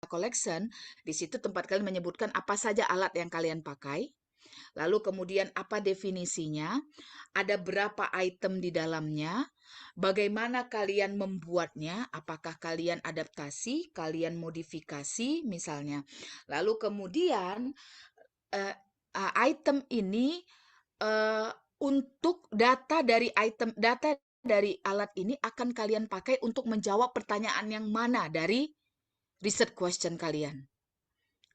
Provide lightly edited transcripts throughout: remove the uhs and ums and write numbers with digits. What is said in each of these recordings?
collection, di situ tempat kalian menyebutkan apa saja alat yang kalian pakai, lalu kemudian apa definisinya, ada berapa item di dalamnya, bagaimana kalian membuatnya, apakah kalian adaptasi, kalian modifikasi misalnya. Lalu kemudian item ini untuk data dari alat ini akan kalian pakai untuk menjawab pertanyaan yang mana dari research question kalian.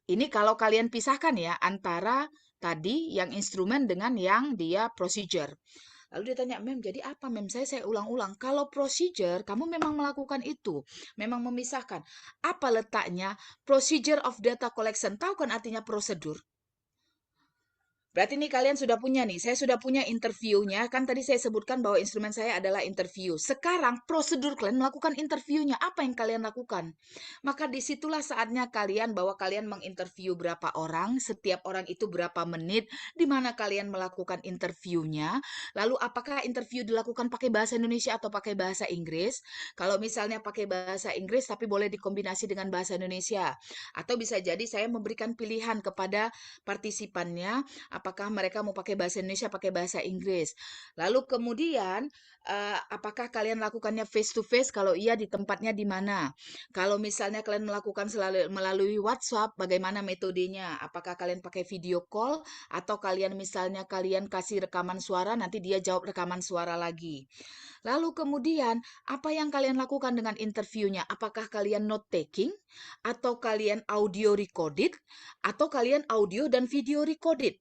Ini kalau kalian pisahkan ya antara tadi yang instrumen dengan yang dia procedure. Lalu dia tanya, Mem, jadi apa, Mem? Saya ulang-ulang. Kalau procedure, kamu memang melakukan itu. Memang memisahkan. Apa letaknya procedure of data collection? Tahu kan artinya prosedur? Berarti nih kalian sudah punya nih, saya sudah punya interviewnya. Kan tadi saya sebutkan bahwa instrumen saya adalah interview. Sekarang prosedur kalian melakukan interviewnya. Apa yang kalian lakukan? Maka disitulah saatnya kalian bahwa kalian menginterview berapa orang, setiap orang itu berapa menit, di mana kalian melakukan interviewnya. Lalu apakah interview dilakukan pakai bahasa Indonesia atau pakai bahasa Inggris? Kalau misalnya pakai bahasa Inggris tapi boleh dikombinasi dengan bahasa Indonesia. Atau bisa jadi saya memberikan pilihan kepada partisipannya apakah mereka mau pakai bahasa Indonesia, pakai bahasa Inggris. Lalu kemudian, apakah kalian lakukannya face to face? Kalau iya, di tempatnya di mana? Kalau misalnya kalian melakukan melalui WhatsApp, bagaimana metodenya? Apakah kalian pakai video call atau kalian misalnya kalian kasih rekaman suara, nanti dia jawab rekaman suara lagi. Lalu kemudian, apa yang kalian lakukan dengan interviewnya? Apakah kalian note taking atau kalian audio recorded atau kalian audio dan video recorded?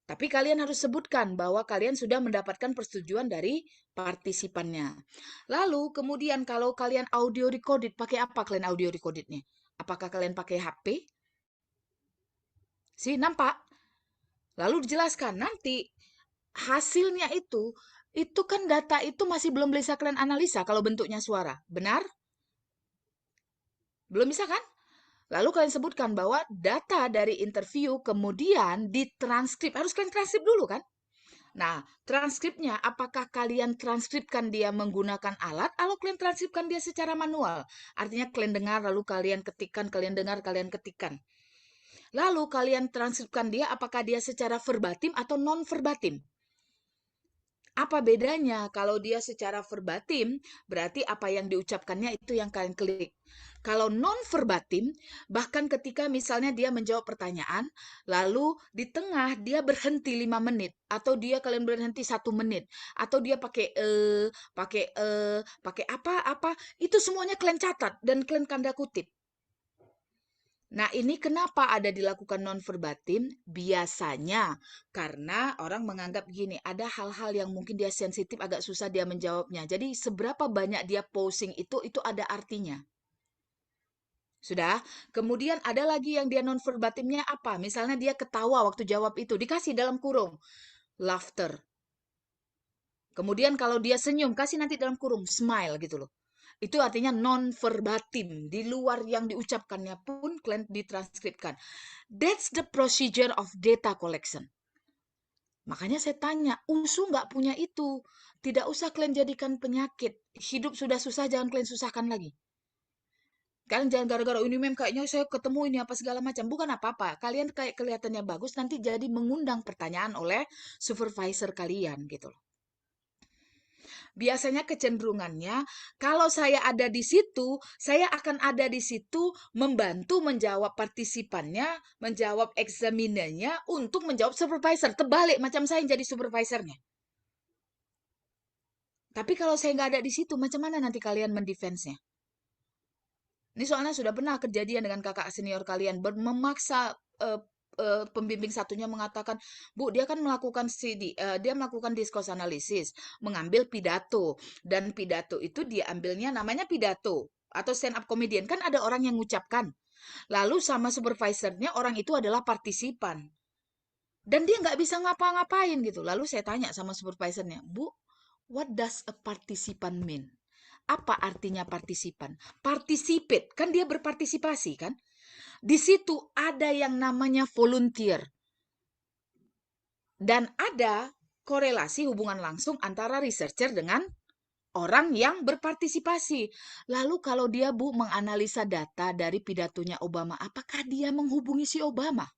Tapi kalian harus sebutkan bahwa kalian sudah mendapatkan persetujuan dari partisipannya. Lalu kemudian kalau kalian audio recorded, pakai apa kalian audio recordednya? Apakah kalian pakai HP? Sih, nampak? Lalu dijelaskan nanti hasilnya itu kan data itu masih belum bisa kalian analisa kalau bentuknya suara. Benar? Belum bisa kan? Lalu kalian sebutkan bahwa data dari interview kemudian ditranskrip. Harus kalian transkrip dulu kan? Nah, transkripnya apakah kalian transkripkan dia menggunakan alat atau kalian transkripkan dia secara manual? Artinya kalian dengar lalu kalian ketikkan, kalian dengar, kalian ketikkan. Lalu kalian transkripkan dia apakah dia secara verbatim atau non verbatim? Apa bedanya? Kalau dia secara verbatim, berarti apa yang diucapkannya itu yang kalian klik. Kalau non verbatim, bahkan ketika misalnya dia menjawab pertanyaan, lalu di tengah dia berhenti 5 menit, atau dia kalian berhenti 1 menit, atau dia pakai apa, itu semuanya kalian catat dan kalian tanda kutip. Nah, ini kenapa ada dilakukan non verbatim? Biasanya karena orang menganggap gini, ada hal-hal yang mungkin dia sensitif, agak susah dia menjawabnya. Jadi seberapa banyak dia posing itu ada artinya. Sudah? Kemudian ada lagi yang dia non verbatimnya apa? Misalnya dia ketawa waktu jawab itu, dikasih dalam kurung laughter. Kemudian kalau dia senyum, kasih nanti dalam kurung smile gitu loh. Itu artinya non verbatim, di luar yang diucapkannya pun kalian ditranskripkan. That's the procedure of data collection. Makanya saya tanya, USU nggak punya itu. Tidak usah kalian jadikan penyakit. Hidup sudah susah, jangan kalian susahkan lagi. Kalian jangan gara-gara ini mem kayaknya saya ketemu ini apa segala macam. Bukan apa-apa. Kalian kayak kelihatannya bagus, nanti jadi mengundang pertanyaan oleh supervisor kalian gitu loh. Biasanya kecenderungannya, kalau saya ada di situ, saya akan ada di situ membantu menjawab partisipannya, menjawab eksaminernya, untuk menjawab supervisor. Terbalik macam saya yang jadi supervisornya. Tapi kalau saya nggak ada di situ, macam mana nanti kalian mendefense-nya? Ini soalnya sudah pernah kejadian dengan kakak senior kalian, memaksa pembimbing satunya mengatakan, Bu, dia kan melakukan dia melakukan discourse analysis, mengambil pidato, dan pidato itu dia ambilnya namanya pidato atau stand up comedian, kan ada orang yang mengucapkan. Lalu sama supervisornya orang itu adalah partisipan. Dan dia nggak bisa ngapa-ngapain gitu. Lalu saya tanya sama supervisornya, Bu, what does a participant mean? Apa artinya partisipan? Participate, kan dia berpartisipasi kan? Di situ ada yang namanya volunteer. Dan ada korelasi hubungan langsung antara researcher dengan orang yang berpartisipasi. Lalu kalau dia, Bu, menganalisa data dari pidatonya Obama, apakah dia menghubungi si Obama?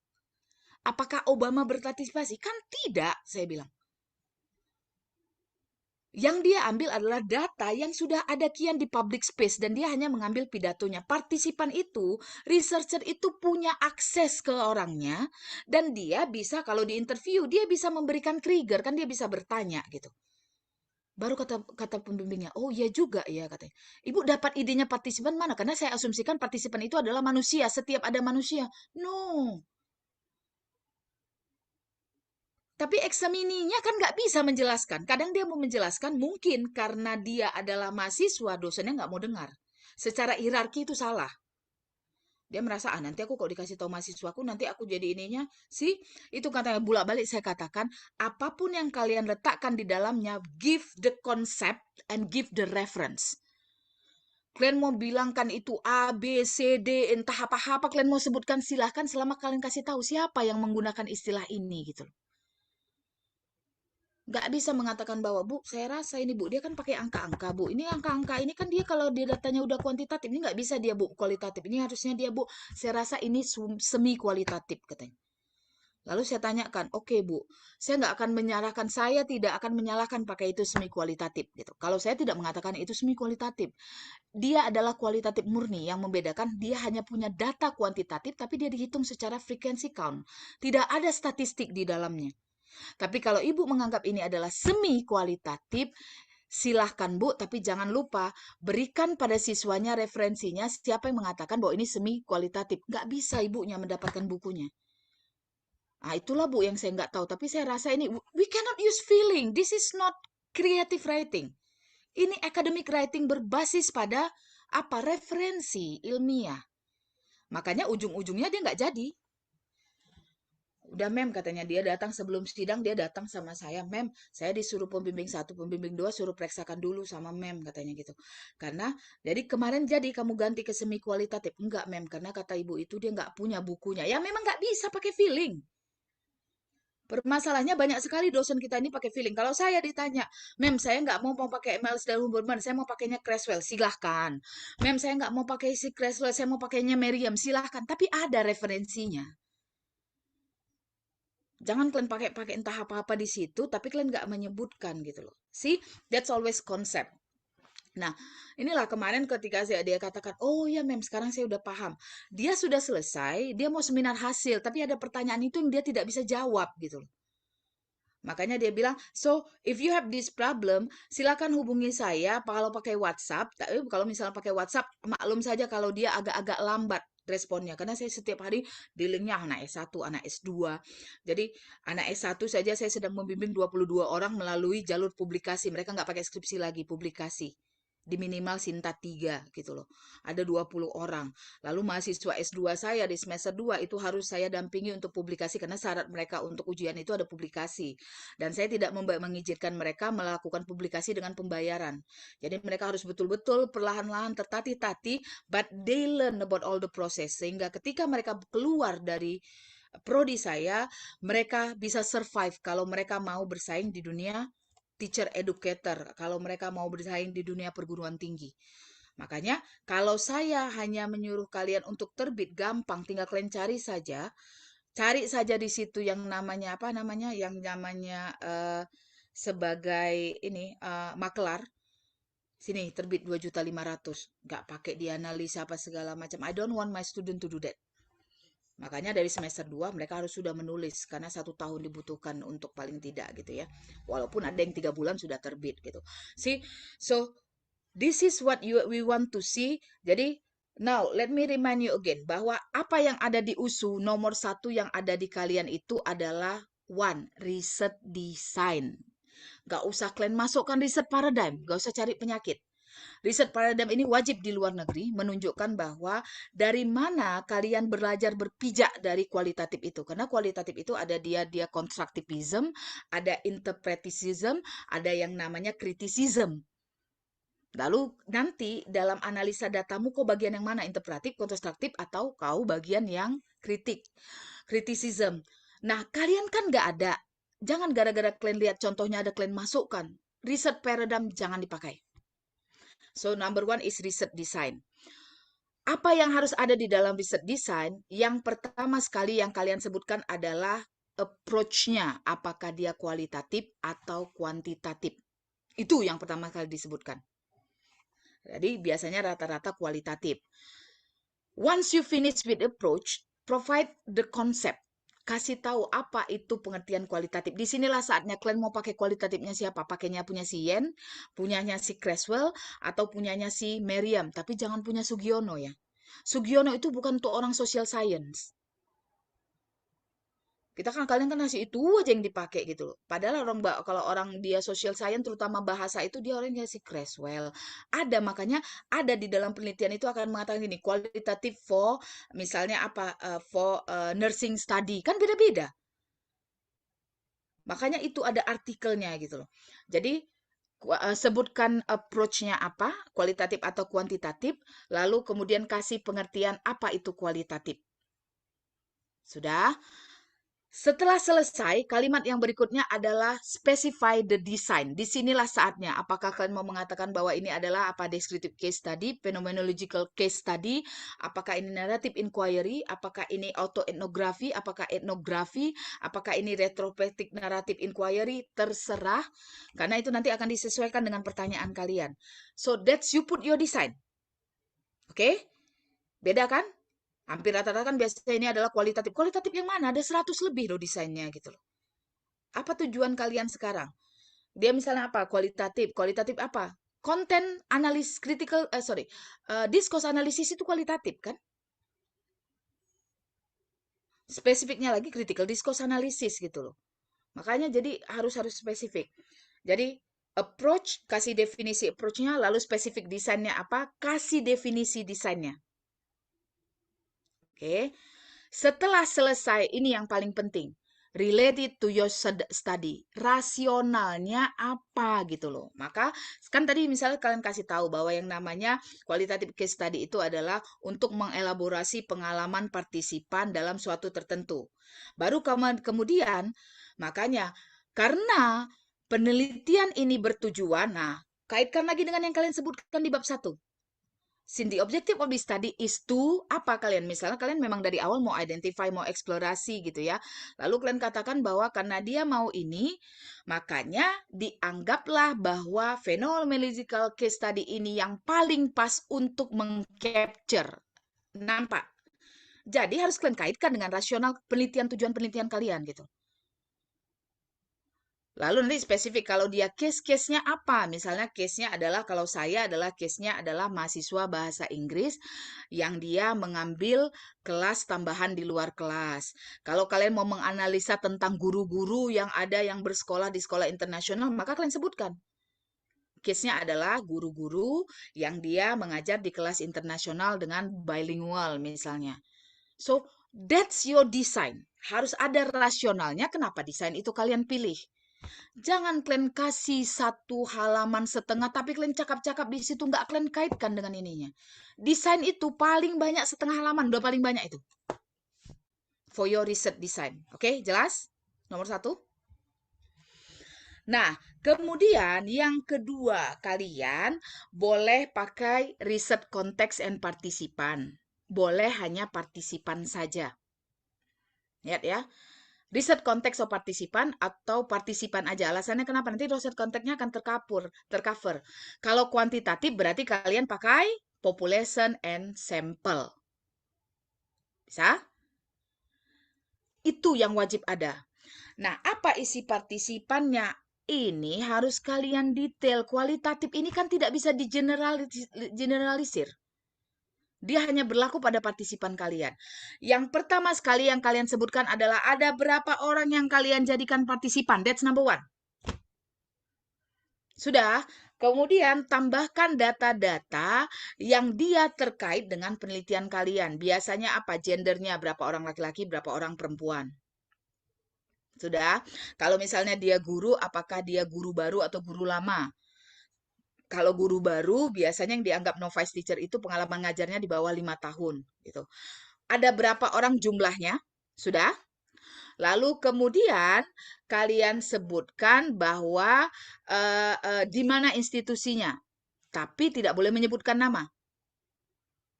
Apakah Obama berpartisipasi? Kan tidak, saya bilang. Yang dia ambil adalah data yang sudah ada kian di public space dan dia hanya mengambil pidatonya. Partisipan itu, researcher itu punya akses ke orangnya dan dia bisa kalau di interview dia bisa memberikan trigger, kan dia bisa bertanya gitu. Baru kata pembimbingnya, oh iya juga ya katanya. Ibu dapat idenya partisipan mana? Karena saya asumsikan partisipan itu adalah manusia, setiap ada manusia. No. Tapi eksamininya kan nggak bisa menjelaskan. Kadang dia mau menjelaskan, mungkin karena dia adalah mahasiswa, dosennya nggak mau dengar. Secara hierarki itu salah. Dia merasa, nanti aku kalau dikasih tahu mahasiswaku, nanti aku jadi ininya. Sih, itu katanya bolak-balik saya katakan, apapun yang kalian letakkan di dalamnya, give the concept and give the reference. Kalian mau bilangkan itu A, B, C, D, entah apa-apa kalian mau sebutkan, silahkan selama kalian kasih tahu siapa yang menggunakan istilah ini gitu. Nggak bisa mengatakan bahwa, Bu, saya rasa ini, Bu, dia kan pakai angka-angka, Bu. Ini angka-angka ini kan dia kalau dia datanya udah kuantitatif, ini nggak bisa dia, Bu, kualitatif. Ini harusnya dia, Bu, saya rasa ini semi kualitatif, katanya. Lalu saya tanyakan, oke, Bu, saya nggak akan menyalahkan, saya tidak akan menyalahkan pakai itu semi kualitatif, gitu. Kalau saya tidak mengatakan itu semi kualitatif, dia adalah kualitatif murni. Yang membedakan, dia hanya punya data kuantitatif, tapi dia dihitung secara frequency count. Tidak ada statistik di dalamnya. Tapi kalau Ibu menganggap ini adalah semi kualitatif, silahkan Bu, tapi jangan lupa berikan pada siswanya referensinya siapa yang mengatakan bahwa ini semi kualitatif. Nggak bisa ibunya mendapatkan bukunya. Nah, itulah Bu yang saya nggak tahu. Tapi saya rasa ini, we cannot use feeling. This is not creative writing. Ini academic writing berbasis pada apa? Referensi ilmiah. Makanya ujung-ujungnya dia nggak jadi. Udah mem katanya dia datang sebelum sidang dia datang sama saya mem saya disuruh pembimbing 1 pembimbing 2 suruh periksakan dulu sama mem katanya gitu karena jadi kemarin jadi kamu ganti ke semi kualitatif enggak mem karena kata ibu itu dia nggak punya bukunya ya memang nggak bisa pakai feeling. Permasalahannya banyak sekali dosen kita ini pakai feeling. Kalau saya ditanya, Mem, saya nggak mau pakai MLS dan Huberman, saya mau pakainya Creswell, silahkan. Mem, saya nggak mau pakai si Creswell, saya mau pakainya Merriam, silahkan. Tapi ada referensinya. Jangan kalian pakai entah apa-apa di situ, tapi kalian nggak menyebutkan gitu loh. See, that's always concept. Nah, inilah kemarin ketika dia katakan, oh ya mem, sekarang saya udah paham. Dia sudah selesai, dia mau seminar hasil, tapi ada pertanyaan itu yang dia tidak bisa jawab gitu loh. Makanya dia bilang, so if you have this problem, silakan hubungi saya kalau pakai WhatsApp. Tapi kalau misalnya pakai WhatsApp, maklum saja kalau dia agak-agak lambat responnya. Karena saya setiap hari dealingnya anak S1, anak S2. Jadi anak S1 saja saya sedang membimbing 22 orang melalui jalur publikasi. Mereka nggak pakai skripsi lagi, publikasi di minimal Sinta 3 gitu loh. Ada 20 orang. Lalu mahasiswa S2 saya di semester 2 itu harus saya dampingi untuk publikasi karena syarat mereka untuk ujian itu ada publikasi. Dan saya tidak mengizinkan mereka melakukan publikasi dengan pembayaran. Jadi mereka harus betul-betul perlahan-lahan tertati-tati but they learn about all the process sehingga ketika mereka keluar dari prodi saya, mereka bisa survive kalau mereka mau bersaing di dunia teacher educator kalau mereka mau bersaing di dunia perguruan tinggi. Makanya kalau saya hanya menyuruh kalian untuk terbit gampang, tinggal kalian cari saja di situ yang namanya apa namanya, yang namanya sebagai ini makelar. Sini terbit 2.500.000, nggak pakai dianalisa apa segala macam. I don't want my student to do that. Makanya dari semester 2 mereka harus sudah menulis karena 1 tahun dibutuhkan untuk paling tidak gitu ya. Walaupun ada yang 3 bulan sudah terbit gitu. See, so this is what we want to see. Jadi now let me remind you again bahwa apa yang ada di USU nomor 1 yang ada di kalian itu adalah one research design. Gak usah kalian masukkan research paradigm, gak usah cari penyakit. Riset paradigm ini wajib di luar negeri menunjukkan bahwa dari mana kalian belajar berpijak dari kualitatif itu. Karena kualitatif itu ada dia constructivism, ada interpretism, ada yang namanya criticism. Lalu nanti dalam analisa datamu kau bagian yang mana? Interpretif, konstruktif, atau kau bagian yang kritik. Criticism. Nah, kalian kan nggak ada. Jangan gara-gara kalian lihat contohnya ada kalian masukkan. Riset paradigm jangan dipakai. So, number one is research design. Apa yang harus ada di dalam research design? Yang pertama sekali yang kalian sebutkan adalah approach-nya. Apakah dia kualitatif atau kuantitatif? Itu yang pertama kali disebutkan. Jadi biasanya rata-rata kualitatif. Once you finish with approach, provide the concept. Kasih tahu apa itu pengertian kualitatif. Disinilah saatnya kalian mau pakai kualitatifnya siapa. Pakainya punya si Yen, punyanya si Creswell, atau punyanya si Merriam. Tapi jangan punya Sugiono ya. Sugiono itu bukan untuk orang social science. Kita kan kalian kan ngasih itu aja yang dipakai gitu loh. Padahal kalau orang dia social science terutama bahasa itu dia orangnya si Creswell. Ada makanya ada di dalam penelitian itu akan mengatakan gini, kualitatif for misalnya apa for nursing study kan beda-beda. Makanya itu ada artikelnya gitu loh. Jadi sebutkan approach-nya apa, kualitatif atau kuantitatif, lalu kemudian kasih pengertian apa itu kualitatif. Sudah? Setelah selesai, kalimat yang berikutnya adalah specify the design. Disinilah saatnya. Apakah kalian mau mengatakan bahwa ini adalah apa descriptive case study, phenomenological case study, apakah ini narrative inquiry, apakah ini autoetnografi, apakah etnografi, apakah ini retrospective narrative inquiry, terserah. Karena itu nanti akan disesuaikan dengan pertanyaan kalian. So that's you put your design. Oke? Beda kan? Hampir rata-rata kan biasanya ini adalah kualitatif. Kualitatif yang mana? Ada 100 lebih loh desainnya gitu loh. Apa tujuan kalian sekarang? Dia misalnya apa? Kualitatif. Kualitatif apa? Konten analis critical, discourse analysis itu kualitatif kan? Spesifiknya lagi critical discourse analysis gitu loh. Makanya jadi harus spesifik. Jadi approach, kasih definisi approach-nya, lalu spesifik desainnya apa? Kasih definisi desainnya. Oke. Setelah selesai, ini yang paling penting. Related to your study. Rasionalnya apa gitu loh. Maka kan tadi misalnya kalian kasih tahu bahwa yang namanya qualitative case study itu adalah untuk mengelaborasi pengalaman partisipan dalam suatu tertentu. Baru kemudian makanya karena penelitian ini bertujuan, nah kaitkan lagi dengan yang kalian sebutkan di bab 1. Since the objective of the study is to apa kalian? Misalnya kalian memang dari awal mau identify, mau eksplorasi gitu ya. Lalu kalian katakan bahwa karena dia mau ini, makanya dianggaplah bahwa phenomenological case study ini yang paling pas untuk mengcapture. Nampak? Jadi harus kalian kaitkan dengan rasional penelitian, tujuan penelitian kalian gitu. Lalu nanti spesifik kalau dia case-case-nya apa? Misalnya case-nya adalah kalau saya adalah case-nya adalah mahasiswa bahasa Inggris yang dia mengambil kelas tambahan di luar kelas. Kalau kalian mau menganalisa tentang guru-guru yang ada yang bersekolah di sekolah internasional, maka kalian sebutkan. Case-nya adalah guru-guru yang dia mengajar di kelas internasional dengan bilingual misalnya. So, that's your design. Harus ada rasionalnya kenapa desain itu kalian pilih. Jangan kalian kasih 1,5 halaman, tapi kalian cakap-cakap di situ nggak kalian kaitkan dengan ininya. Desain itu paling banyak 0,5 halaman, udah paling banyak itu. For your research design. Oke, jelas? Nomor 1. Nah, kemudian yang kedua, kalian boleh pakai research context and partisipan. Boleh hanya partisipan saja. Lihat ya. Riset konteks atau partisipan atau partisipan aja. Alasannya kenapa? Nanti riset konteksnya akan tercover. Kalau kuantitatif berarti kalian pakai population and sample. Bisa? Itu yang wajib ada. Nah, apa isi partisipannya? Ini harus kalian detail. Kualitatif ini kan tidak bisa digeneralisir. Dia hanya berlaku pada partisipan kalian. Yang pertama sekali yang kalian sebutkan adalah ada berapa orang yang kalian jadikan partisipan. That's number one. Sudah. Kemudian tambahkan data-data yang dia terkait dengan penelitian kalian. Biasanya apa? Gendernya, berapa orang laki-laki, berapa orang perempuan. Sudah. Kalau misalnya dia guru, apakah dia guru baru atau guru lama? Kalau guru baru, biasanya yang dianggap novice teacher itu pengalaman ngajarnya di bawah 5 tahun. Gitu. Ada berapa orang jumlahnya? Sudah? Lalu kemudian kalian sebutkan bahwa di mana institusinya. tapi tidak boleh menyebutkan nama.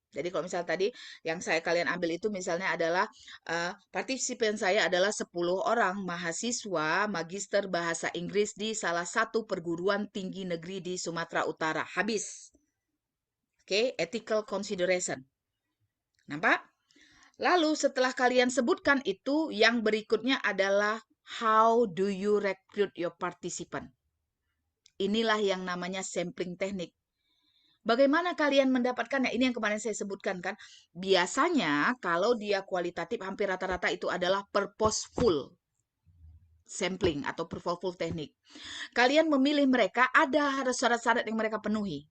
Jadi kalau misalnya tadi yang kalian ambil itu misalnya adalah partisipan saya adalah 10 orang mahasiswa magister bahasa Inggris di salah satu perguruan tinggi negeri di Sumatera Utara. Habis. Oke, ethical consideration. Nampak? Lalu setelah kalian sebutkan itu, yang berikutnya adalah how do you recruit your participant? Inilah yang namanya sampling teknik. Bagaimana kalian mendapatkannya? Ini yang kemarin saya sebutkan kan. Biasanya kalau dia kualitatif hampir rata-rata itu adalah purposeful sampling atau purposeful teknik. Kalian memilih mereka ada syarat-syarat yang mereka penuhi.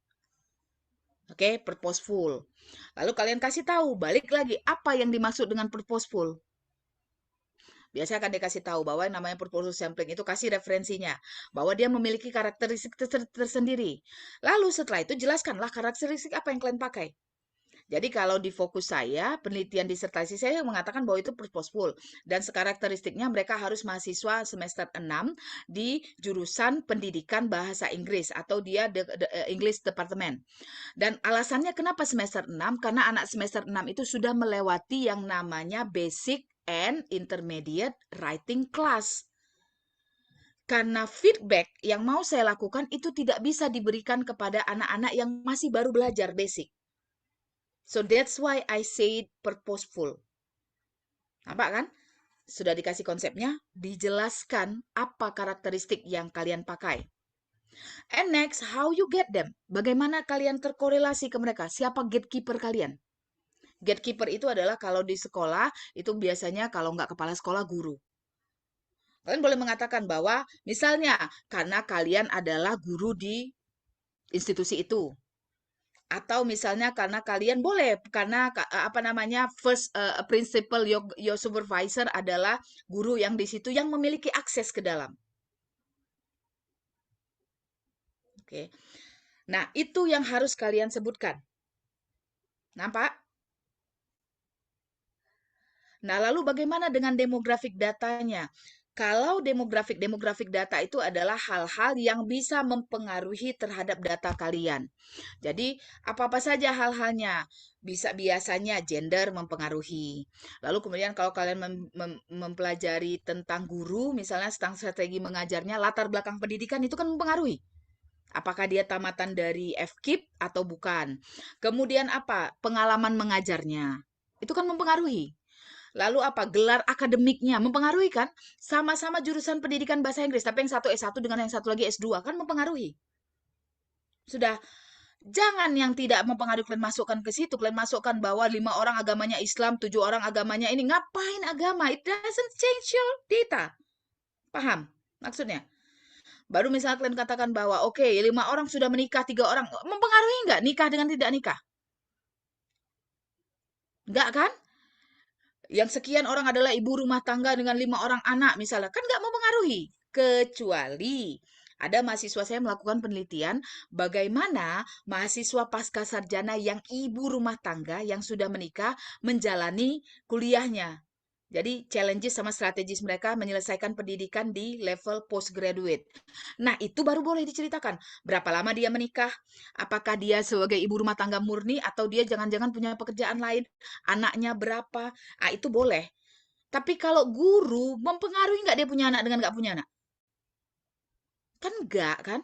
Oke, purposeful. Lalu kalian kasih tahu, balik lagi apa yang dimaksud dengan purposeful. Biasanya akan dikasih tahu bahwa yang namanya purposeful sampling itu kasih referensinya, bahwa dia memiliki karakteristik tersendiri. Lalu setelah itu jelaskanlah karakteristik apa yang kalian pakai. Jadi kalau di fokus saya, penelitian disertasi saya mengatakan bahwa itu purposeful. Dan karakteristiknya mereka harus mahasiswa semester 6 di jurusan pendidikan bahasa Inggris atau dia English Department. Dan alasannya kenapa semester 6? Karena anak semester 6 itu sudah melewati yang namanya basic and intermediate writing class. Karena feedback yang mau saya lakukan itu tidak bisa diberikan kepada anak-anak yang masih baru belajar basic. So that's why I say purposeful. Nampak kan? Sudah dikasih konsepnya, dijelaskan apa karakteristik yang kalian pakai. And next, how you get them? Bagaimana kalian terkorelasi ke mereka? Siapa gatekeeper kalian? Gatekeeper itu adalah kalau di sekolah, itu biasanya kalau nggak kepala sekolah, guru. Kalian boleh mengatakan bahwa misalnya karena kalian adalah guru di institusi itu, atau misalnya karena kalian boleh karena apa namanya first principal your supervisor adalah guru yang di situ yang memiliki akses ke dalam. Oke. Nah, itu yang harus kalian sebutkan. Nampak? Nah, lalu bagaimana dengan demografik datanya? Kalau demografik data itu adalah hal-hal yang bisa mempengaruhi terhadap data kalian. Jadi, apa-apa saja hal-halnya. Biasanya gender mempengaruhi. Lalu kemudian kalau kalian mempelajari tentang guru, misalnya tentang strategi mengajarnya, latar belakang pendidikan itu kan mempengaruhi. Apakah dia tamatan dari FKIP atau bukan? Kemudian apa? Pengalaman mengajarnya. Itu kan mempengaruhi. Lalu apa? Gelar akademiknya mempengaruhi kan? Sama-sama jurusan pendidikan bahasa Inggris, tapi yang satu S1 dengan yang satu lagi S2 kan mempengaruhi. Sudah, jangan yang tidak mempengaruhi kalian masukkan ke situ. Kalian masukkan bahwa 5 orang agamanya Islam, 7 orang agamanya ini. Ngapain agama? It doesn't change your data. Paham maksudnya? Baru misalnya kalian katakan bahwa oke, 5 orang sudah menikah, 3 orang. Mempengaruhi nggak nikah dengan tidak nikah? Enggak kan? Yang sekian orang adalah ibu rumah tangga dengan 5 orang anak misalnya. Kan nggak mempengaruhi. Kecuali ada mahasiswa saya melakukan penelitian bagaimana mahasiswa pasca sarjana yang ibu rumah tangga yang sudah menikah menjalani kuliahnya. Jadi challenges sama strategis mereka menyelesaikan pendidikan di level postgraduate. Nah, itu baru boleh diceritakan. Berapa lama dia menikah? Apakah dia sebagai ibu rumah tangga murni atau dia jangan-jangan punya pekerjaan lain? Anaknya berapa? Ah, itu boleh. Tapi kalau guru, mempengaruhi nggak dia punya anak dengan nggak punya anak? Kan enggak, kan?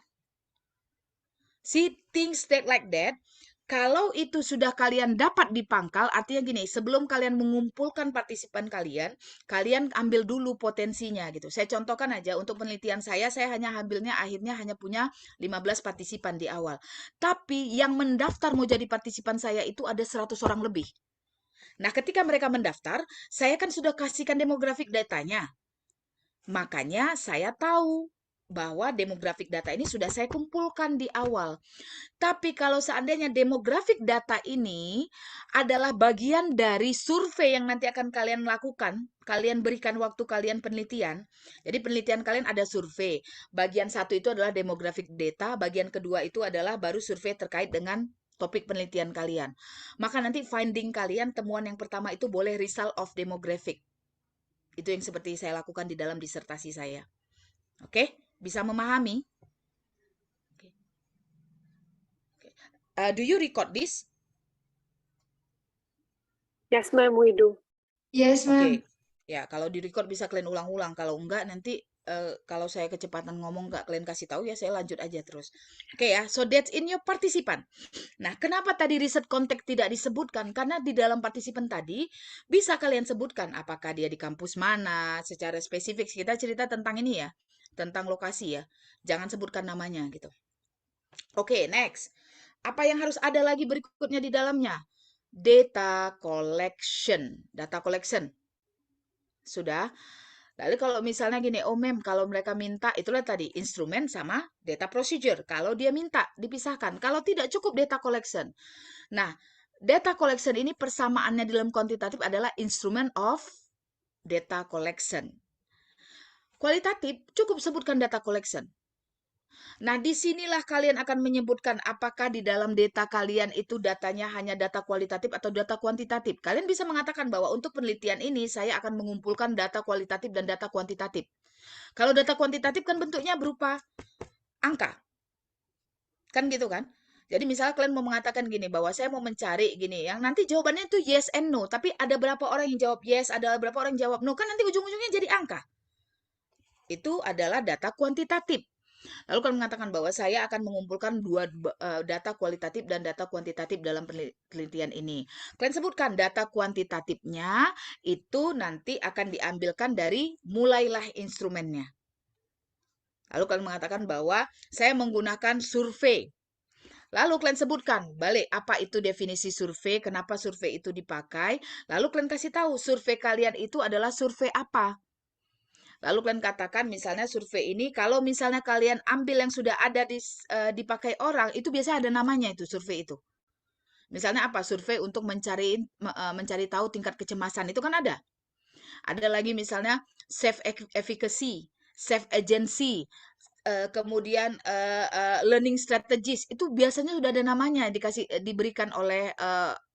See, things that like that. Kalau itu sudah kalian dapat di pangkal, artinya gini, sebelum kalian mengumpulkan partisipan kalian, kalian ambil dulu potensinya gitu. Saya contohkan aja, untuk penelitian saya hanya ambilnya akhirnya hanya punya 15 partisipan di awal. Tapi yang mendaftar mau jadi partisipan saya itu ada 100 orang lebih. Nah, ketika mereka mendaftar, saya kan sudah kasihkan demografik datanya. Makanya saya tahu bahwa demografik data ini sudah saya kumpulkan di awal. Tapi kalau seandainya demografik data ini adalah bagian dari survei yang nanti akan kalian lakukan, kalian berikan waktu kalian penelitian. Jadi penelitian kalian ada survei. Bagian satu itu adalah demografik data, bagian kedua itu adalah baru survei terkait dengan topik penelitian kalian. Maka nanti finding kalian, temuan yang pertama itu boleh result of demographic. Itu yang seperti saya lakukan di dalam disertasi saya. Oke? Bisa memahami? Do you record this? Yes, ma'am, we do. Yes, Oke, ma'am. ya kalau di record bisa kalian ulang-ulang. Kalau enggak nanti kalau saya kecepatan ngomong enggak kalian kasih tahu ya saya lanjut aja terus. Oke ya, so that's in your participant. Nah, kenapa tadi riset konteks tidak disebutkan? Karena di dalam partisipan tadi bisa kalian sebutkan apakah dia di kampus mana, secara spesifik kita cerita tentang ini ya, tentang lokasi ya. Jangan sebutkan namanya gitu. Oke, next. Apa yang harus ada lagi berikutnya di dalamnya? Data collection. Data collection. Sudah. Lalu kalau misalnya gini, oh mem, kalau mereka minta, itulah tadi, instrumen sama data procedure. Kalau dia minta, dipisahkan. Kalau tidak cukup data collection. Nah, data collection ini persamaannya dalam kuantitatif adalah instrument of data collection. Kualitatif, cukup sebutkan data collection. Nah, disinilah kalian akan menyebutkan apakah di dalam data kalian itu datanya hanya data kualitatif atau data kuantitatif. Kalian bisa mengatakan bahwa untuk penelitian ini saya akan mengumpulkan data kualitatif dan data kuantitatif. Kalau data kuantitatif kan bentuknya berupa angka. Kan gitu kan? Jadi misalnya kalian mau mengatakan gini, bahwa saya mau mencari gini, yang nanti jawabannya itu yes and no. Tapi ada berapa orang yang jawab yes, ada berapa orang yang jawab no. Kan nanti ujung-ujungnya jadi angka. Itu adalah data kuantitatif. Lalu kalian mengatakan bahwa saya akan mengumpulkan data kualitatif dan data kuantitatif dalam penelitian ini. Kalian sebutkan data kuantitatifnya itu nanti akan diambilkan dari mulailah instrumennya. Lalu kalian mengatakan bahwa saya menggunakan survei. Lalu kalian sebutkan balik apa itu definisi survei, kenapa survei itu dipakai. Lalu kalian kasih tahu survei kalian itu adalah survei apa. Lalu kalian katakan misalnya survei ini kalau misalnya kalian ambil yang sudah ada dipakai orang itu biasanya ada namanya itu survei itu. Misalnya apa? Survei untuk mencari tahu tingkat kecemasan itu kan ada. Ada lagi misalnya self efficacy, self agency, kemudian learning strategies itu biasanya sudah ada namanya diberikan oleh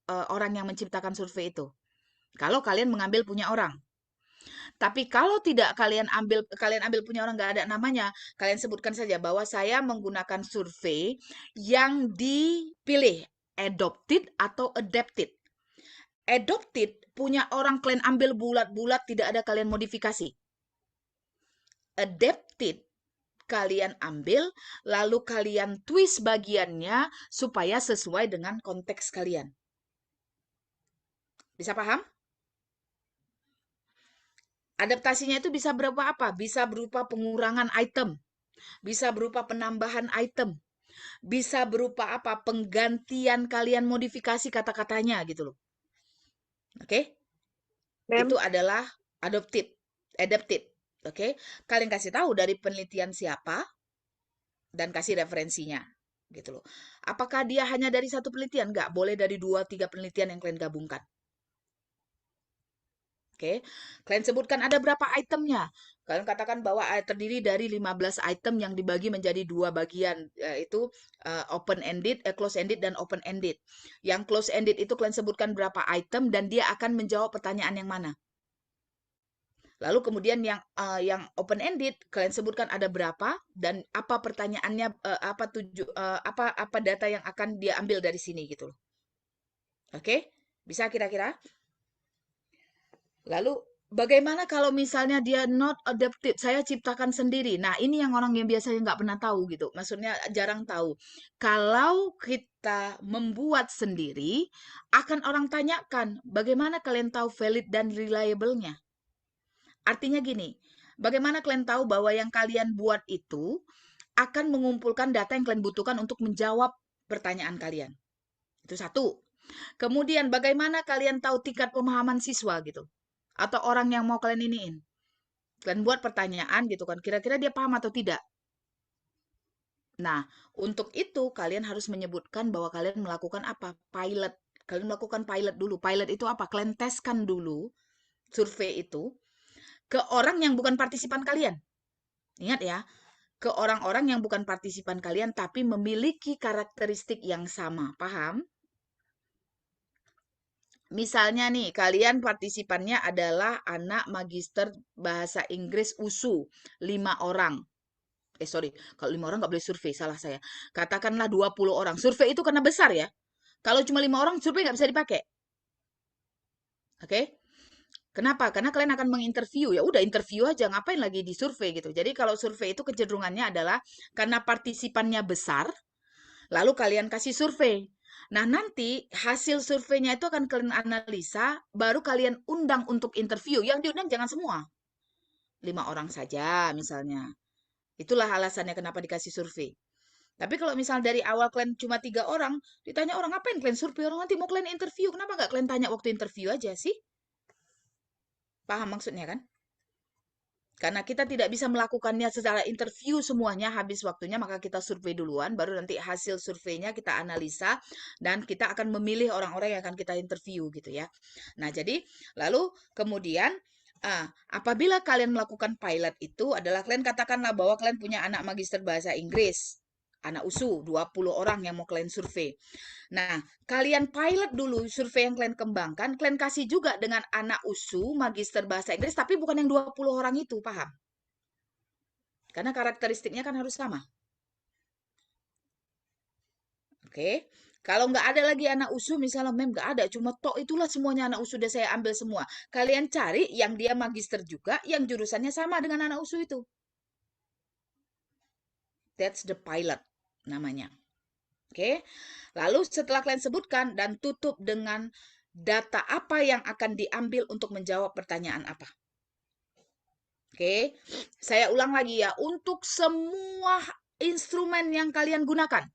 orang yang menciptakan survei itu. Kalau kalian mengambil punya orang. Tapi kalau tidak kalian ambil punya orang nggak ada namanya, kalian sebutkan saja bahwa saya menggunakan survei yang dipilih, adopted atau adapted. Adopted punya orang kalian ambil bulat-bulat tidak ada kalian modifikasi. Adapted kalian ambil, lalu kalian twist bagiannya supaya sesuai dengan konteks kalian. Bisa paham? Adaptasinya itu bisa berupa apa? Bisa berupa pengurangan item, bisa berupa penambahan item, bisa berupa apa? Penggantian kalian modifikasi kata-katanya gitu loh. Oke? Itu adalah adapted. Oke? Kalian kasih tahu dari penelitian siapa dan kasih referensinya gitu loh. Apakah dia hanya dari satu penelitian? Enggak, boleh dari 2-3 penelitian yang kalian gabungkan. Oke, kalian sebutkan ada berapa itemnya. Kalian katakan bahwa terdiri dari 15 item yang dibagi menjadi 2 bagian, yaitu open-ended, close-ended, dan open-ended. Yang close-ended itu kalian sebutkan berapa item dan dia akan menjawab pertanyaan yang mana. Lalu kemudian yang open-ended kalian sebutkan ada berapa dan apa pertanyaannya, apa data yang akan dia ambil dari sini gitu loh. Oke, bisa kira-kira? Lalu bagaimana kalau misalnya dia not adapted, saya ciptakan sendiri. Nah, ini yang orang yang biasanya nggak pernah tahu gitu. Maksudnya jarang tahu. Kalau kita membuat sendiri, akan orang tanyakan, bagaimana kalian tahu valid dan reliable-nya? Artinya gini, bagaimana kalian tahu bahwa yang kalian buat itu akan mengumpulkan data yang kalian butuhkan untuk menjawab pertanyaan kalian? Itu satu. Kemudian bagaimana kalian tahu tingkat pemahaman siswa gitu? Atau orang yang mau kalian iniin. Kalian buat pertanyaan gitu kan, kira-kira dia paham atau tidak. Nah, untuk itu kalian harus menyebutkan bahwa kalian melakukan apa? Pilot. Kalian melakukan pilot dulu. Pilot itu apa? Kalian teskan dulu survei itu ke orang yang bukan partisipan kalian. Ingat ya, ke orang-orang yang bukan partisipan kalian tapi memiliki karakteristik yang sama. Paham? Misalnya nih, kalian partisipannya adalah anak magister bahasa Inggris USU, 5 orang. Sorry, kalau 5 orang nggak boleh survei, salah saya. Katakanlah 20 orang. Survei itu karena besar ya. Kalau cuma 5 orang, survei nggak bisa dipakai. Oke? Kenapa? Karena kalian akan menginterview. Ya udah interview aja, ngapain lagi di survei gitu. Jadi kalau survei itu kecenderungannya adalah karena partisipannya besar, lalu kalian kasih survei. Nah, nanti hasil surveinya itu akan kalian analisa, baru kalian undang untuk interview. Yang diundang jangan semua. 5 orang saja misalnya. Itulah alasannya kenapa dikasih survei. Tapi kalau misal dari awal kalian cuma 3 orang, ditanya orang ngapain kalian survei, orang nanti mau kalian interview, kenapa nggak kalian tanya waktu interview aja sih? Paham maksudnya kan? Karena kita tidak bisa melakukannya secara interview semuanya, habis waktunya, maka kita survei duluan, baru nanti hasil surveinya kita analisa, dan kita akan memilih orang-orang yang akan kita interview gitu ya. Nah, jadi lalu kemudian apabila kalian melakukan pilot itu adalah kalian katakanlah bahwa kalian punya anak magister bahasa Inggris, anak USU, 20 orang yang mau kalian survei. Nah, kalian pilot dulu survei yang kalian kembangkan, kalian kasih juga dengan anak USU, magister bahasa Inggris, tapi bukan yang 20 orang itu, paham? Karena karakteristiknya kan harus sama. Oke. Kalau nggak ada lagi anak USU, misalnya mem nggak ada, cuma tok itulah semuanya anak USU udah saya ambil semua. Kalian cari yang dia magister juga, yang jurusannya sama dengan anak USU itu. That's the pilot namanya. Oke. Lalu setelah kalian sebutkan dan tutup dengan data apa yang akan diambil untuk menjawab pertanyaan apa. Oke, saya ulang lagi ya. Untuk semua instrumen yang kalian gunakan,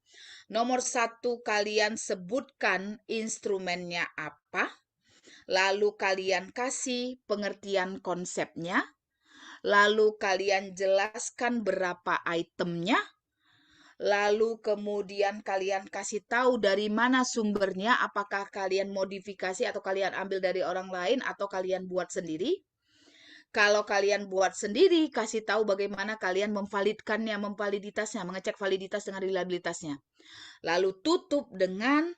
nomor 1 kalian sebutkan instrumennya apa, lalu kalian kasih pengertian konsepnya, lalu kalian jelaskan berapa itemnya, lalu kemudian kalian kasih tahu dari mana sumbernya, apakah kalian modifikasi atau kalian ambil dari orang lain atau kalian buat sendiri. Kalau kalian buat sendiri, kasih tahu bagaimana kalian memvalidkannya, memvaliditasnya, mengecek validitas dengan reliabilitasnya. Lalu tutup dengan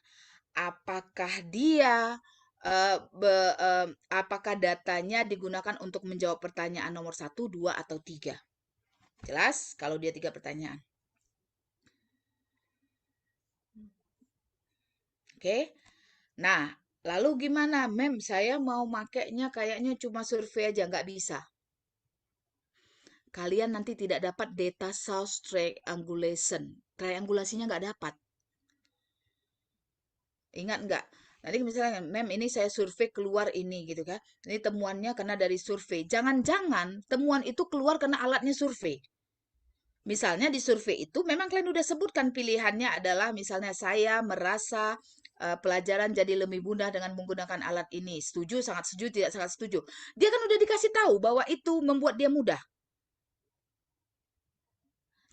apakah dia apakah datanya digunakan untuk menjawab pertanyaan nomor 1, 2, atau 3. Jelas kalau dia 3 pertanyaan. Oke. Nah, lalu gimana? Mem, saya mau makainya kayaknya cuma survei aja, nggak bisa. Kalian nanti tidak dapat data source triangulation. Triangulasinya nggak dapat. Ingat nggak? Nanti misalnya, mem ini saya survei keluar ini gitu kan. Ini temuannya karena dari survei. Jangan-jangan temuan itu keluar karena alatnya survei. Misalnya di survei itu memang kalian udah sebutkan pilihannya adalah misalnya saya merasa pelajaran jadi lebih mudah dengan menggunakan alat ini. Setuju, sangat setuju, tidak sangat setuju. Dia kan udah dikasih tahu bahwa itu membuat dia mudah.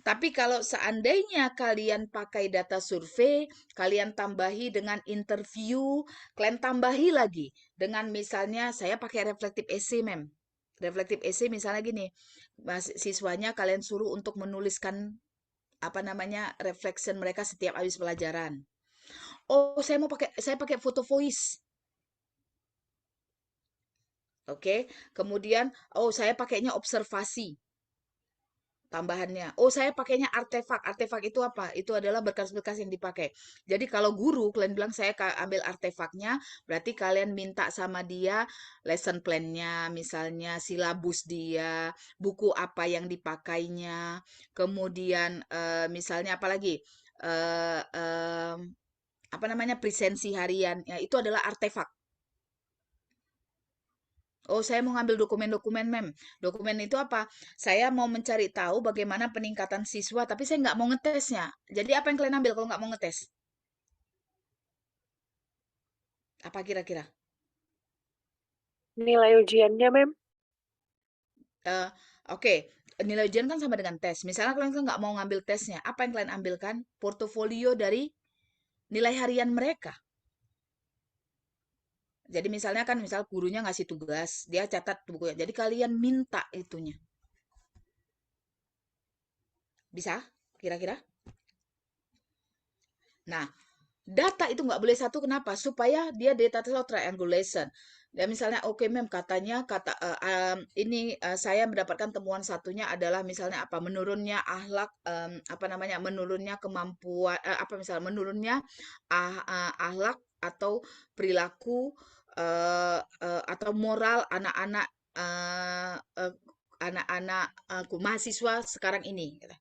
Tapi kalau seandainya kalian pakai data survei, kalian tambahi dengan interview, kalian tambahi lagi dengan misalnya saya pakai reflective essay, mem. Reflective essay misalnya gini, siswanya kalian suruh untuk menuliskan apa namanya reflection mereka setiap habis pelajaran. Oh, saya pakai foto voice. Oke, kemudian oh saya pakainya observasi. Tambahannya. Oh, saya pakainya artefak. Artefak itu apa? Itu adalah berkas-berkas yang dipakai. Jadi kalau guru, kalian bilang saya ambil artefaknya, berarti kalian minta sama dia lesson plan-nya, misalnya silabus dia, buku apa yang dipakainya, kemudian misalnya apa lagi? Eh, em, apa namanya presensi harian. Ya, itu adalah artefak. Oh, saya mau ngambil dokumen-dokumen, mem. Dokumen itu apa? Saya mau mencari tahu bagaimana peningkatan siswa, tapi saya nggak mau ngetesnya. Jadi apa yang kalian ambil kalau nggak mau ngetes? Apa kira-kira? Nilai ujiannya, Mem? Eh, Oke, nilai ujian kan sama dengan tes. Misalnya kalian kan nggak mau ngambil tesnya, apa yang kalian ambilkan? Portofolio dari nilai harian mereka. Jadi misalnya kan, misal gurunya ngasih tugas, dia catat bukunya. Jadi kalian minta itunya. Bisa? Kira-kira? Nah, data itu nggak boleh satu, kenapa? Supaya dia data triangulation. Dan misalnya, oke mem, katanya ini saya mendapatkan temuan satunya adalah misalnya apa, menurunnya akhlak, apa namanya, menurunnya kemampuan, apa misalnya, menurunnya akhlak atau perilaku, atau moral anak-anak, eh, eh, anak-anak mahasiswa sekarang ini, gitu.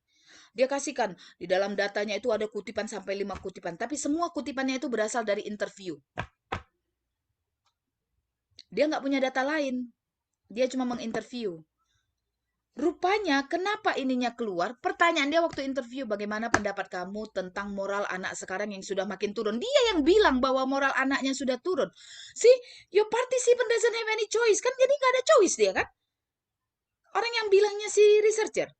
Dia kasihkan di dalam datanya itu ada kutipan sampai 5 kutipan, tapi semua kutipannya itu berasal dari interview. Dia nggak punya data lain. Dia cuma menginterview. Rupanya kenapa ininya keluar? Pertanyaan dia waktu interview, bagaimana pendapat kamu tentang moral anak sekarang yang sudah makin turun? Dia yang bilang bahwa moral anaknya sudah turun. See, your participant doesn't have any choice. Kan jadi nggak ada choice dia kan? Orang yang bilangnya si researcher.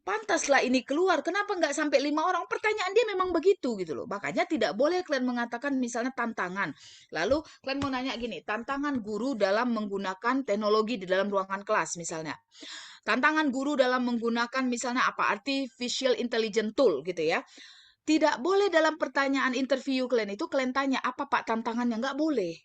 Pantaslah ini keluar. Kenapa nggak sampai 5 orang? Pertanyaan dia memang begitu gitu loh. Makanya tidak boleh kalian mengatakan misalnya tantangan. Lalu kalian mau nanya gini, tantangan guru dalam menggunakan teknologi di dalam ruangan kelas misalnya. Tantangan guru dalam menggunakan misalnya apa? Artificial intelligence tool gitu ya. Tidak boleh dalam pertanyaan interview kalian itu kalian tanya, apa Pak tantangannya? Nggak boleh.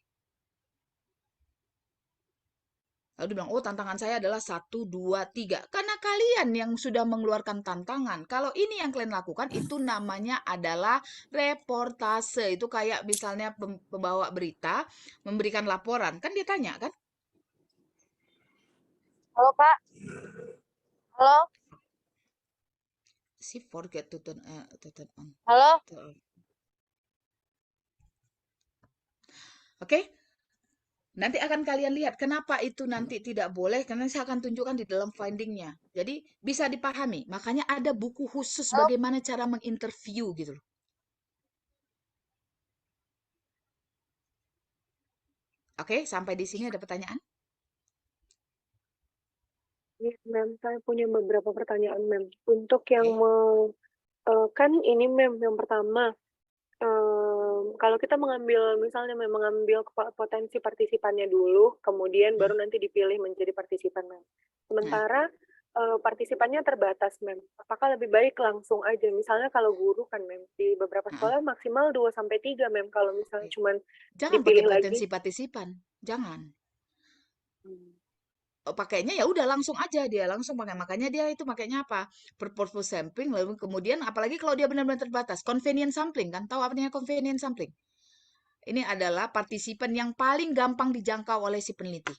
Lalu dia bilang, oh tantangan saya adalah 1, 2, 3. Karena kalian yang sudah mengeluarkan tantangan. Kalau ini yang kalian lakukan, itu namanya adalah reportase. Itu kayak misalnya pembawa berita memberikan laporan. Kan dia tanya kan? Halo Kak, halo, Si forget to turn on. halo. Oke? Nanti akan kalian lihat kenapa itu nanti tidak boleh, karena saya akan tunjukkan di dalam findingnya. Jadi bisa dipahami. Makanya ada buku khusus Halo. bagaimana cara menginterview gitu loh. Oke, sampai di sini ada pertanyaan? Iya, Mem, saya punya beberapa pertanyaan, Mem. Untuk yang Oke. kan ini, Mem, yang pertama, kalau kita mengambil, misalnya mengambil potensi partisipannya dulu, kemudian Hmm. baru nanti dipilih menjadi partisipan, Mem. Nah, Sementara partisipannya terbatas, Mem. Apakah lebih baik langsung aja? Misalnya kalau guru kan, Mem, di beberapa heeh, sekolah maksimal 2 sampai 3, Mem. Kalau misalnya oke. cuman Jangan pakai dipilih lagi. potensi partisipan. Jangan. Hmm. Oh, pakainya ya udah langsung aja dia langsung pakai. Makanya dia itu pakainya apa? Purpose sampling lalu kemudian apalagi kalau dia benar-benar terbatas, convenient sampling kan? Tahu apa artinya convenient sampling? Ini adalah partisipan yang paling gampang dijangkau oleh si peneliti.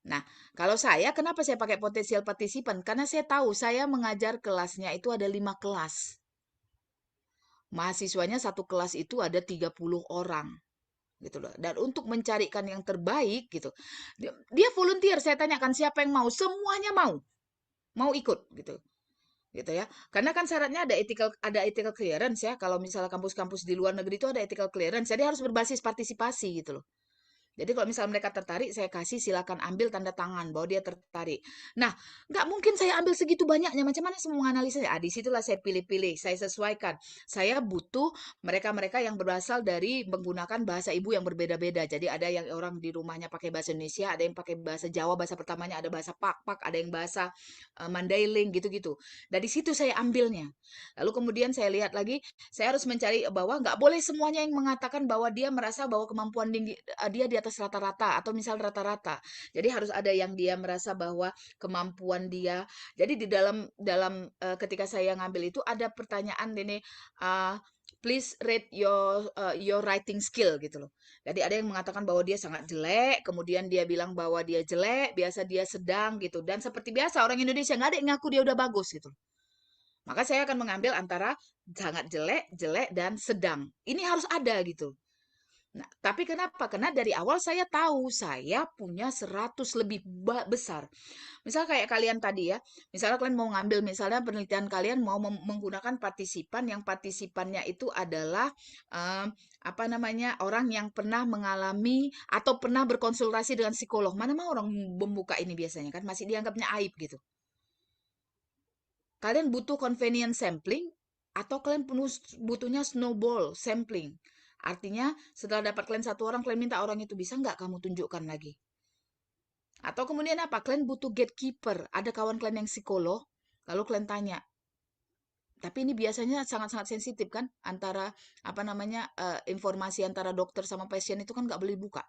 Nah, kalau saya, kenapa saya pakai potensial partisipan? Karena saya tahu saya mengajar kelasnya itu ada 5 kelas. Mahasiswanya satu kelas itu ada 30 orang. Gitu loh. Dan untuk mencarikan yang terbaik gitu. Dia volunteer, saya tanyakan siapa yang mau, semuanya mau ikut gitu. Gitu ya. Karena kan syaratnya ada ethical clearance ya. Kalau misalnya kampus-kampus di luar negeri itu ada ethical clearance, jadi harus berbasis partisipasi gitu loh. Jadi kalau misalnya mereka tertarik, saya kasih silakan ambil tanda tangan bahwa dia tertarik. Nah, nggak mungkin saya ambil segitu banyaknya. Macam mana saya menganalisanya? Ah, disitulah saya pilih-pilih, saya sesuaikan. Saya butuh mereka-mereka yang berasal dari menggunakan bahasa ibu yang berbeda-beda. Jadi ada yang orang di rumahnya pakai bahasa Indonesia, ada yang pakai bahasa Jawa, bahasa pertamanya ada bahasa Pak-Pak, ada yang bahasa Mandailing gitu-gitu. Dari situ saya ambilnya. Lalu kemudian saya lihat lagi, saya harus mencari bahwa nggak boleh semuanya yang mengatakan bahwa dia merasa bahwa kemampuan dia di atas rata-rata atau misal rata-rata. Jadi harus ada yang dia merasa bahwa kemampuan dia. Jadi di dalam dalam ketika saya ngambil itu ada pertanyaan ini, please rate your writing skill gitu loh. Jadi ada yang mengatakan bahwa dia sangat jelek, kemudian dia bilang bahwa dia jelek, biasa dia sedang gitu. Dan seperti biasa orang Indonesia nggak ada yang ngaku dia udah bagus gitu. Maka saya akan mengambil antara sangat jelek, jelek, dan sedang. Ini harus ada gitu. Nah, tapi kenapa? Karena dari awal saya tahu saya punya 100 lebih besar. Misal kayak kalian tadi ya, misalnya kalian mau ngambil, misalnya penelitian kalian mau menggunakan partisipan yang partisipannya itu adalah apa namanya, orang yang pernah mengalami atau pernah berkonsultasi dengan psikolog. Mana mau orang membuka ini biasanya kan masih dianggapnya aib gitu. Kalian butuh convenient sampling atau kalian butuhnya snowball sampling. Artinya setelah dapat kalian satu orang, kalian minta orang itu bisa nggak kamu tunjukkan lagi. Atau kemudian apa? Kalian butuh gatekeeper. Ada kawan kalian yang psikolog, lalu kalian tanya, Tapi ini biasanya sangat-sangat sensitif kan antara apa namanya informasi antara dokter sama pasien itu kan nggak boleh buka.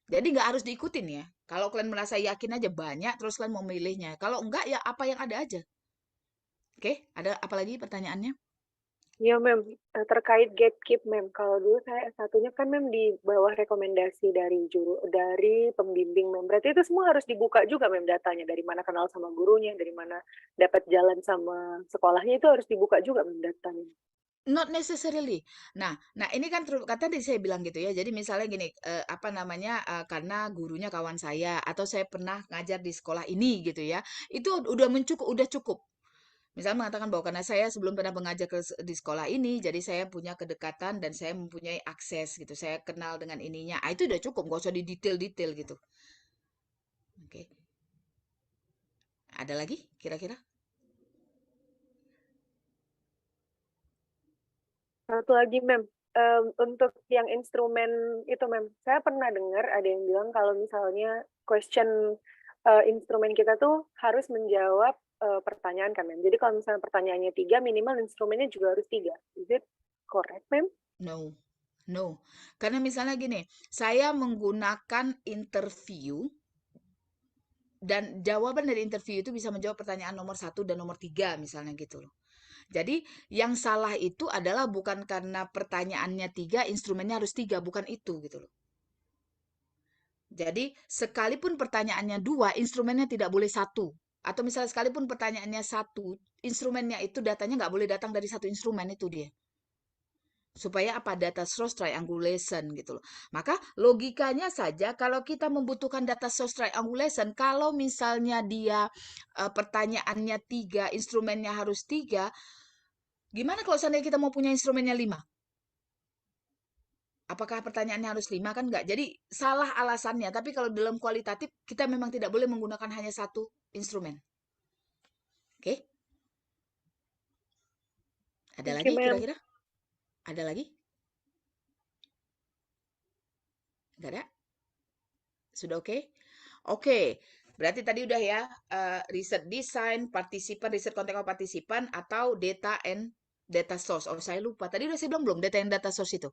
Jadi nggak harus diikutin ya. Kalau kalian merasa yakin aja banyak, terus kalian mau milihnya. Kalau enggak ya apa yang ada aja. Oke, ada apa lagi pertanyaannya? Iya, Mem. Terkait gatekeep, Mem. Kalau dulu saya S1-nya kan, Mem, di bawah rekomendasi dari pembimbing, Mem. Berarti itu semua harus dibuka juga, Mem, datanya. Dari mana kenal sama gurunya, dari mana dapat jalan sama sekolahnya, itu harus dibuka juga, Mem, datanya. Not necessarily. Nah ini kan kata tadi saya bilang gitu ya. Jadi misalnya gini, apa namanya, karena gurunya kawan saya atau saya pernah ngajar di sekolah ini gitu ya. Itu udah cukup. Misalnya mengatakan bahwa karena saya sebelum pernah mengajar di sekolah ini, jadi saya punya kedekatan dan saya mempunyai akses gitu. Saya kenal dengan ininya. Ah, itu udah cukup, nggak usah di detail-detail gitu. Oke. Ada lagi kira-kira? Satu lagi, Mem. Untuk yang instrumen itu, Mem. Saya pernah dengar ada yang bilang kalau misalnya instrumen kita tuh harus menjawab pertanyaan kan, Mem. Jadi kalau misalnya pertanyaannya 3, minimal instrumennya juga harus 3. Is it correct, Mem? No. No. Karena misalnya gini, saya menggunakan interview dan jawaban dari interview itu bisa menjawab pertanyaan nomor 1 dan nomor 3 misalnya gitu loh. Jadi yang salah itu adalah bukan karena pertanyaannya 3, instrumennya harus 3, bukan itu gitu loh. Jadi sekalipun pertanyaannya 2, instrumennya tidak boleh 1. Atau misalnya sekalipun pertanyaannya 1, instrumennya itu datanya nggak boleh datang dari satu instrumen itu dia. Supaya apa? Data source triangulation gitu loh. Maka logikanya saja kalau kita membutuhkan data source triangulation, kalau misalnya dia pertanyaannya 3, instrumennya harus 3, gimana kalau seandainya kita mau punya instrumennya 5? Apakah pertanyaannya harus 5? Kan enggak. Jadi salah alasannya. Tapi kalau dalam kualitatif, kita memang tidak boleh menggunakan hanya satu instrumen. Oke? Ada Thank you, lagi Mem. kira-kira? Ada lagi? Enggak ada? Sudah oke? Oke. Berarti tadi udah ya, riset design, partisipan, riset konten partisipan, atau data and data source. Oh, saya lupa. Tadi udah saya bilang belum, data and data source itu.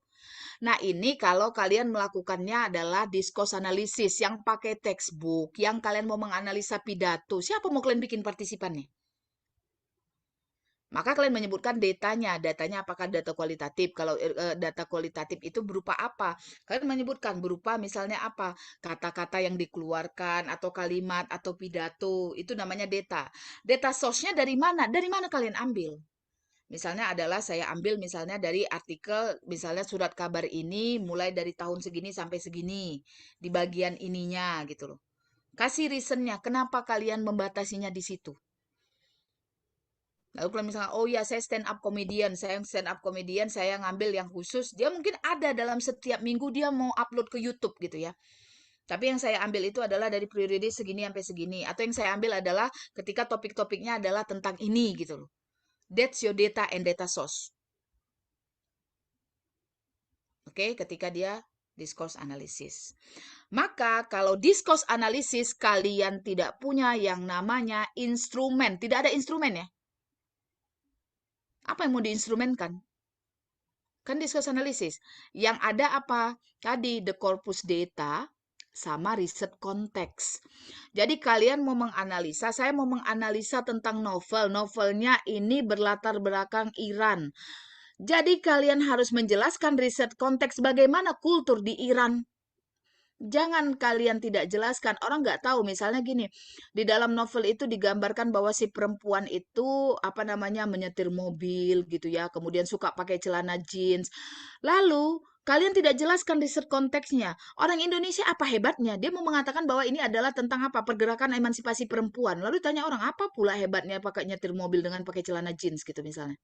Nah, ini kalau kalian melakukannya adalah discourse analysis yang pakai textbook, yang kalian mau menganalisa pidato. Siapa mau kalian bikin partisipannya? Maka kalian menyebutkan datanya. Datanya apakah data kualitatif? Kalau data kualitatif itu berupa apa? Kalian menyebutkan berupa misalnya apa? Kata-kata yang dikeluarkan atau kalimat atau pidato. Itu namanya data. Data source-nya dari mana? Dari mana kalian ambil? Misalnya adalah saya ambil misalnya dari artikel, misalnya surat kabar ini mulai dari tahun segini sampai segini. Di bagian ininya gitu loh. Kasih reasonnya, kenapa kalian membatasinya di situ? Lalu kalau misalnya, oh ya saya stand up comedian, saya ngambil yang khusus, dia mungkin ada dalam setiap minggu dia mau upload ke YouTube gitu ya. Tapi yang saya ambil itu adalah dari periode segini sampai segini. Atau yang saya ambil adalah ketika topik-topiknya adalah tentang ini gitu loh. That's your data and data source. Oke, ketika dia discourse analysis. Maka kalau discourse analysis kalian tidak punya yang namanya instrumen, tidak ada instrumen ya. Apa yang mau diinstrumenkan? Kan discourse analysis. Yang ada apa? Tadi the corpus data sama riset konteks. Jadi kalian mau menganalisa, saya mau menganalisa tentang novel. Novelnya ini berlatar belakang Iran. Jadi kalian harus menjelaskan riset konteks bagaimana kultur di Iran. Jangan kalian tidak jelaskan. Orang nggak tahu. Misalnya gini, di dalam novel itu digambarkan bahwa si perempuan itu apa namanya menyetir mobil gitu ya, kemudian suka pakai celana jeans. Lalu kalian tidak jelaskan riset konteksnya. Orang Indonesia apa hebatnya? Dia mau mengatakan bahwa ini adalah tentang apa? Pergerakan emansipasi perempuan. Lalu tanya orang apa pula hebatnya pakai nyetir mobil dengan pakai celana jeans gitu misalnya.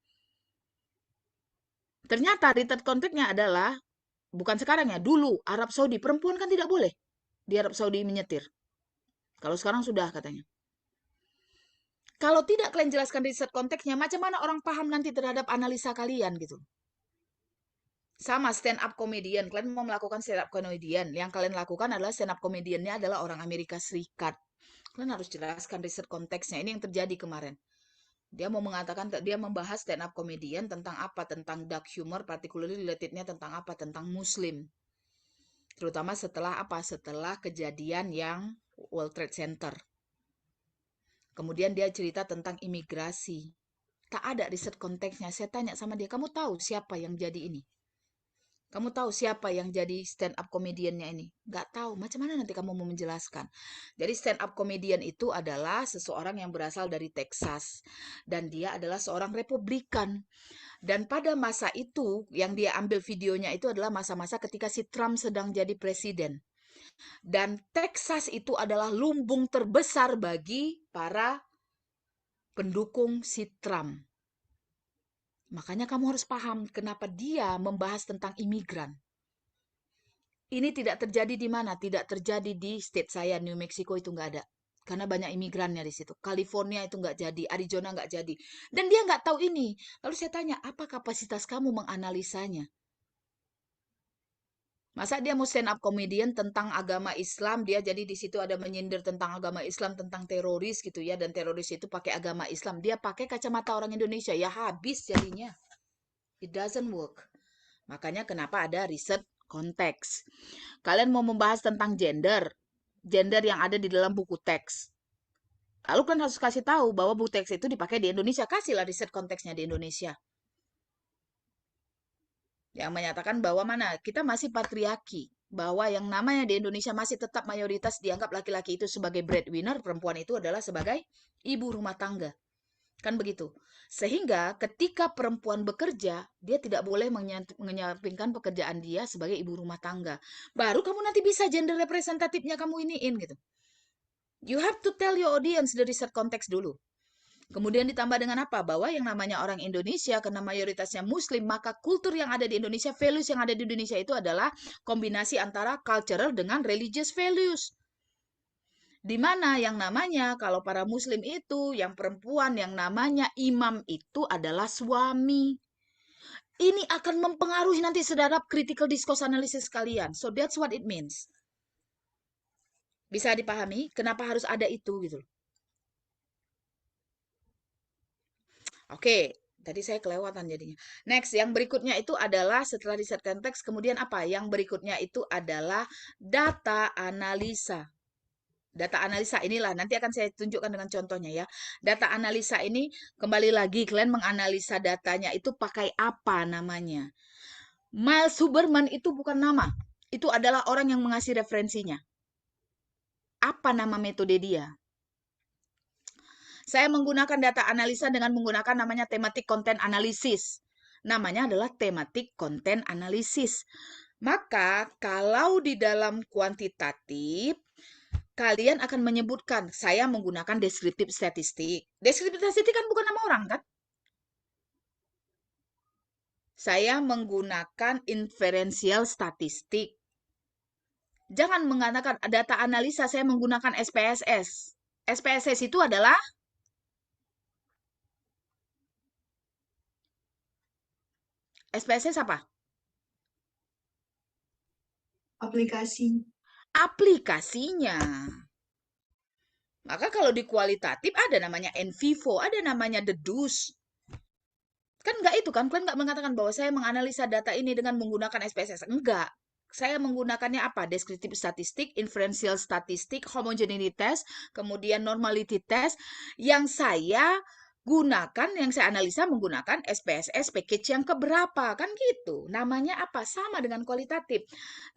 Ternyata riset konteksnya adalah bukan sekarang ya, dulu Arab Saudi perempuan kan tidak boleh di Arab Saudi menyetir. Kalau sekarang sudah katanya. Kalau tidak kalian jelaskan riset konteksnya, macam mana orang paham nanti terhadap analisa kalian gitu. Sama stand up comedian, kalian mau melakukan stand up comedian, yang kalian lakukan adalah stand up comediannya adalah orang Amerika Serikat. Kalian harus jelaskan riset konteksnya. Ini yang terjadi kemarin. Dia mau mengatakan, dia membahas stand up comedian tentang apa? Tentang dark humor, particularly relatednya tentang apa? Tentang Muslim. Terutama setelah apa? Setelah kejadian yang World Trade Center. Kemudian dia cerita tentang imigrasi. Tak ada riset konteksnya. Saya tanya sama dia, kamu tahu siapa yang jadi ini? Kamu tahu siapa yang jadi stand up comedian-nya ini? Nggak tahu. Macam mana nanti kamu mau menjelaskan? Jadi stand up comedian itu adalah seseorang yang berasal dari Texas. Dan dia adalah seorang Republikan. Dan pada masa itu, yang dia ambil videonya itu adalah masa-masa ketika si Trump sedang jadi presiden. Dan Texas itu adalah lumbung terbesar bagi para pendukung si Trump. Makanya kamu harus paham kenapa dia membahas tentang imigran. Ini tidak terjadi di mana? Tidak terjadi di state saya, New Mexico itu nggak ada. Karena banyak imigrannya di situ. California itu nggak jadi, Arizona nggak jadi. Dan dia nggak tahu ini. Lalu saya tanya, apa kapasitas kamu menganalisanya? Masa dia mau stand up comedian tentang agama Islam, dia jadi di situ ada menyindir tentang agama Islam, tentang teroris gitu ya, dan teroris itu pakai agama Islam. Dia pakai kacamata orang Indonesia, ya habis jadinya. It doesn't work. Makanya kenapa ada riset konteks. Kalian mau membahas tentang gender yang ada di dalam buku teks. Lalu kalian harus kasih tahu bahwa buku teks itu dipakai di Indonesia. Kasihlah riset konteksnya di Indonesia. Yang menyatakan bahwa mana? Kita masih patriarki. Bahwa yang namanya di Indonesia masih tetap mayoritas dianggap laki-laki itu sebagai breadwinner, perempuan itu adalah sebagai ibu rumah tangga. Kan begitu. Sehingga ketika perempuan bekerja, dia tidak boleh menyampingkan pekerjaan dia sebagai ibu rumah tangga. Baru kamu nanti bisa gender representatifnya kamu iniin gitu. You have to tell your audience dari set konteks dulu. Kemudian ditambah dengan apa? Bahwa yang namanya orang Indonesia, karena mayoritasnya Muslim, maka kultur yang ada di Indonesia, values yang ada di Indonesia itu adalah kombinasi antara cultural dengan religious values. Di mana yang namanya kalau para Muslim itu, yang perempuan yang namanya imam itu adalah suami. Ini akan mempengaruhi nanti sedarap critical discourse analysis kalian. So that's what it means. Bisa dipahami kenapa harus ada itu gitu. Oke, tadi saya kelewatan jadinya. Next, yang berikutnya itu adalah setelah riset konteks, kemudian apa? Yang berikutnya itu adalah data analisa. Data analisa inilah nanti akan saya tunjukkan dengan contohnya ya. Data analisa ini kembali lagi kalian menganalisa datanya itu pakai apa namanya? Miles Huberman itu bukan nama. Itu adalah orang yang mengasih referensinya. Apa nama metode dia? Saya menggunakan data analisa dengan menggunakan namanya thematic content analysis. Namanya adalah thematic content analysis. Maka kalau di dalam kuantitatif, kalian akan menyebutkan, saya menggunakan deskriptif statistik. Deskriptif statistik kan bukan nama orang kan? Saya menggunakan inferential statistik. Jangan mengatakan data analisa saya menggunakan SPSS. SPSS itu adalah SPSS apa? Aplikasi. Aplikasinya. Maka kalau di kualitatif ada namanya in vivo, ada namanya dedus. Kan enggak itu kan, kalian enggak mengatakan bahwa saya menganalisa data ini dengan menggunakan SPSS. Enggak. Saya menggunakannya apa? Deskriptif statistik, inferential statistik, homogeneity test, kemudian normality test. Yang saya gunakan, yang saya analisa menggunakan SPSS package yang keberapa. Kan gitu. Namanya apa? Sama dengan kualitatif.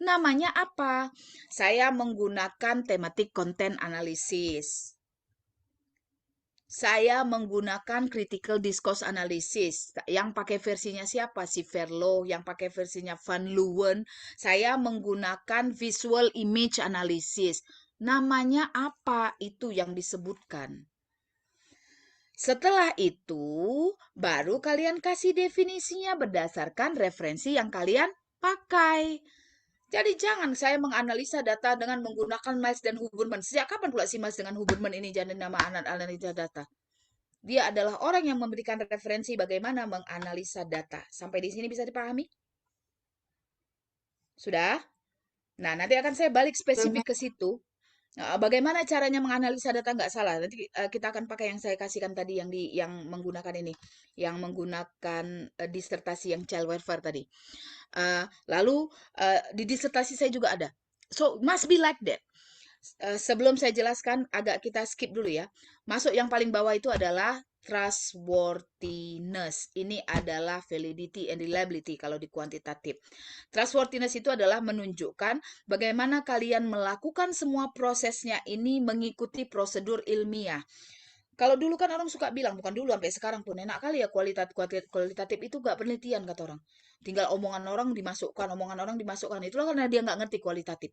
Namanya apa? Saya menggunakan thematic content analysis. Saya menggunakan critical discourse analysis. Yang pakai versinya siapa? Si Verlo. Yang pakai versinya Van Leeuwen. Saya menggunakan visual image analysis. Namanya apa? Itu yang disebutkan. Setelah itu, baru kalian kasih definisinya berdasarkan referensi yang kalian pakai. Jadi jangan saya menganalisa data dengan menggunakan Miles dan Huberman. Sejak kapan pula si Miles dengan Huberman ini jadi nama analisa data? Dia adalah orang yang memberikan referensi bagaimana menganalisa data. Sampai di sini bisa dipahami? Sudah? Nah, nanti akan saya balik spesifik ke situ. Bagaimana caranya menganalisa data nggak salah? Nanti kita akan pakai yang saya kasihkan tadi yang menggunakan ini, yang menggunakan disertasi yang child welfare tadi. Lalu di disertasi saya juga ada. So must be like that. Sebelum saya jelaskan, agak kita skip dulu ya. Masuk yang paling bawah itu adalah trustworthiness. Ini adalah validity and reliability kalau di kuantitatif. Trustworthiness itu adalah menunjukkan bagaimana kalian melakukan semua prosesnya ini mengikuti prosedur ilmiah. Kalau dulu kan orang suka bilang, bukan dulu sampai sekarang pun, enak kali ya kualitatif itu gak penelitian kata orang. Tinggal omongan orang dimasukkan. Itulah karena dia nggak ngerti kualitatif.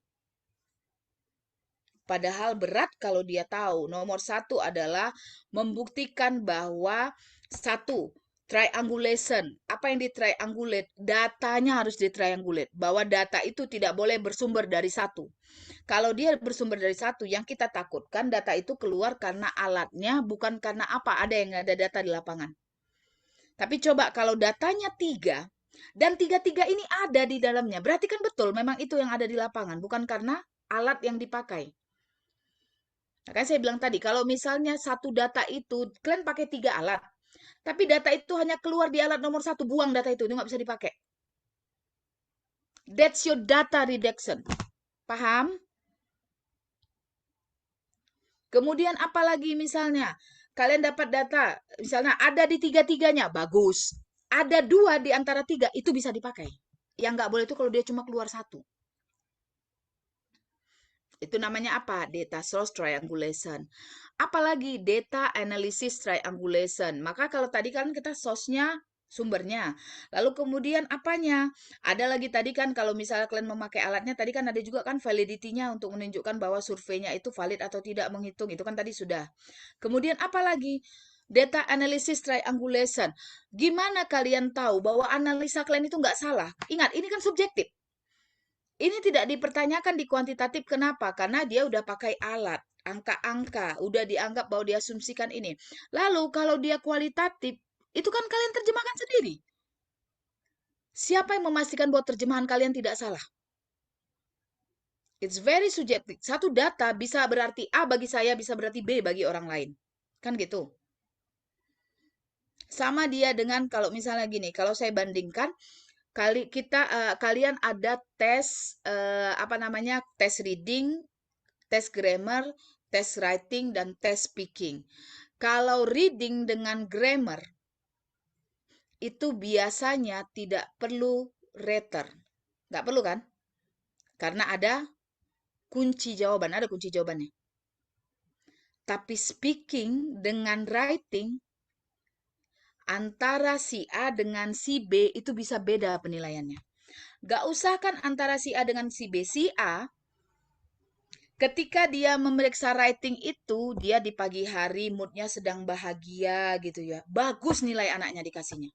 Padahal berat kalau dia tahu. Nomor satu adalah membuktikan bahwa satu, triangulation. Apa yang di triangulate? Datanya harus di triangulate. Bahwa data itu tidak boleh bersumber dari satu. Kalau dia bersumber dari satu, yang kita takutkan data itu keluar karena alatnya, bukan karena apa. Ada yang ada data di lapangan. Tapi coba kalau datanya 3, dan 3-3 ini ada di dalamnya. Berarti kan betul, memang itu yang ada di lapangan. Bukan karena alat yang dipakai. Makanya saya bilang tadi, kalau misalnya satu data itu, kalian pakai 3 alat. Tapi data itu hanya keluar di alat nomor 1, buang data itu nggak bisa dipakai. That's your data reduction. Paham? Kemudian apalagi misalnya, kalian dapat data, misalnya ada di 3-3-nya, bagus. Ada 2 di antara 3, itu bisa dipakai. Yang nggak boleh itu kalau dia cuma keluar 1. Itu namanya apa? Data source triangulation. Apalagi data analysis triangulation. Maka kalau tadi kan kita source-nya, sumbernya. Lalu kemudian apanya? Ada lagi tadi kan kalau misalnya kalian memakai alatnya, tadi kan ada juga kan validity-nya untuk menunjukkan bahwa surveinya itu valid atau tidak menghitung. Itu kan tadi sudah. Kemudian apa lagi? Data analysis triangulation. Gimana kalian tahu bahwa analisa kalian itu nggak salah? Ingat, ini kan subjektif. Ini tidak dipertanyakan di kuantitatif. Kenapa? Karena dia udah pakai alat, angka-angka, udah dianggap bahwa diasumsikan ini. Lalu kalau dia kualitatif, itu kan kalian terjemahkan sendiri. Siapa yang memastikan bahwa terjemahan kalian tidak salah? It's very subjective. Satu data bisa berarti A bagi saya, bisa berarti B bagi orang lain. Kan gitu. Sama dia dengan kalau misalnya gini, kalau saya bandingkan, kalian ada tes tes reading, tes grammar, tes writing, dan tes speaking. Kalau reading dengan grammar, itu biasanya tidak perlu writer. Nggak perlu kan? Karena ada kunci jawabannya. Tapi speaking dengan writing, antara si A dengan si B itu bisa beda penilaiannya. Nggak usah kan antara si A dengan si B. Si A, ketika dia memeriksa writing itu, dia di pagi hari moodnya sedang bahagia gitu ya. Bagus nilai anaknya dikasihnya.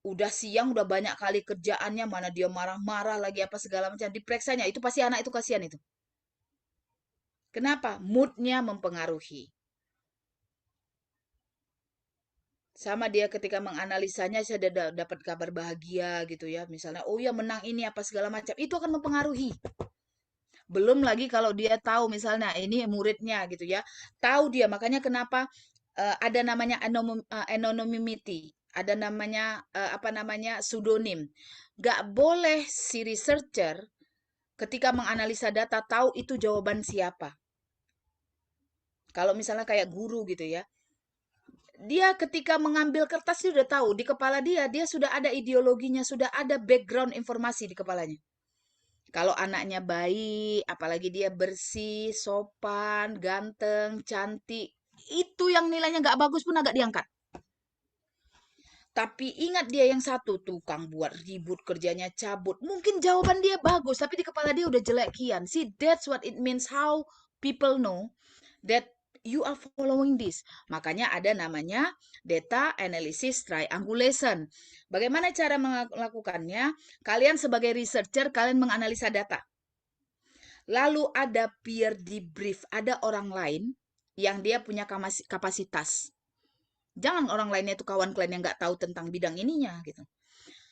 Udah siang, udah banyak kali kerjaannya, mana dia marah-marah lagi apa segala macam. Diperiksanya, itu pasti anak itu kasihan itu. Kenapa? Moodnya mempengaruhi. Sama dia ketika menganalisanya, saya dapat kabar bahagia gitu ya. Misalnya, oh ya menang ini apa segala macam. Itu akan mempengaruhi. Belum lagi kalau dia tahu misalnya ini muridnya gitu ya. Tahu dia, makanya kenapa ada namanya anonymity, ada namanya pseudonym. Gak boleh si researcher ketika menganalisa data tahu itu jawaban siapa. Kalau misalnya kayak guru gitu ya. Dia ketika mengambil kertas dia sudah tahu di kepala dia sudah ada ideologinya, sudah ada background informasi di kepalanya. Kalau anaknya baik, apalagi dia bersih, sopan, ganteng, cantik, itu yang nilainya nggak bagus pun agak diangkat. Tapi ingat dia yang satu, tukang buat ribut, kerjanya cabut. Mungkin jawaban dia bagus, tapi di kepala dia udah jelek kian. See, that's what it means, how people know that you are following this. Makanya ada namanya data analysis triangulation. Bagaimana cara melakukannya? Kalian sebagai researcher, kalian menganalisa data. Lalu ada peer debrief, ada orang lain yang dia punya kapasitas. Jangan orang lainnya itu kawan kalian yang nggak tahu tentang bidang ininya gitu.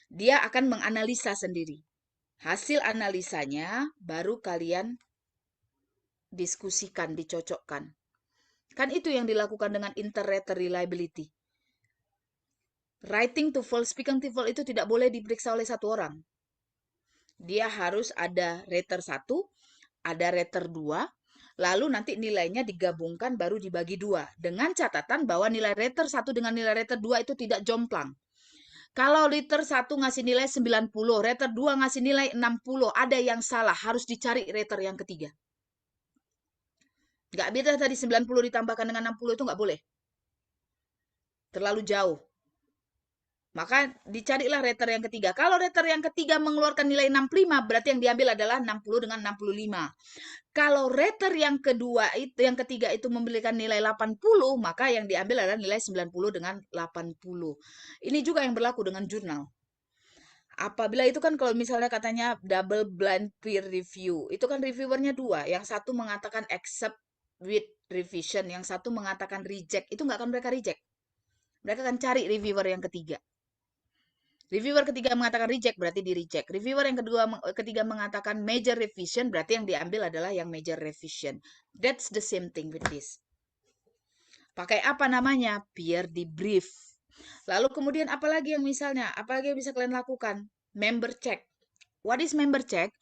Dia akan menganalisa sendiri. Hasil analisanya baru kalian diskusikan, dicocokkan. Kan itu yang dilakukan dengan inter-rater reliability. Writing TOEFL, speaking TOEFL itu tidak boleh diperiksa oleh satu orang. Dia harus ada rater 1, ada rater 2, lalu nanti nilainya digabungkan baru dibagi 2. Dengan catatan bahwa nilai rater 1 dengan nilai rater 2 itu tidak jomplang. Kalau rater 1 ngasih nilai 90, rater 2 ngasih nilai 60, ada yang salah, harus dicari rater yang ketiga. Nggak beda tadi 90 ditambahkan dengan 60 itu nggak boleh. Terlalu jauh. Maka dicarilah rater yang ketiga. Kalau rater yang ketiga mengeluarkan nilai 65, berarti yang diambil adalah 60 dengan 65. Kalau rater yang kedua itu, yang ketiga itu memberikan nilai 80, maka yang diambil adalah nilai 90 dengan 80. Ini juga yang berlaku dengan jurnal. Apabila itu kan kalau misalnya katanya double blind peer review, itu kan reviewernya 2. Yang satu mengatakan accept with revision, yang satu mengatakan reject. Itu nggak akan mereka reject. Mereka akan cari reviewer yang ketiga. Reviewer ketiga mengatakan reject, berarti di-reject. Reviewer yang ketiga mengatakan major revision, berarti yang diambil adalah yang major revision. That's the same thing with this. Pakai apa namanya? Peer debrief. Lalu kemudian apalagi yang misalnya, apalagi yang bisa kalian lakukan? Member check. What is member check?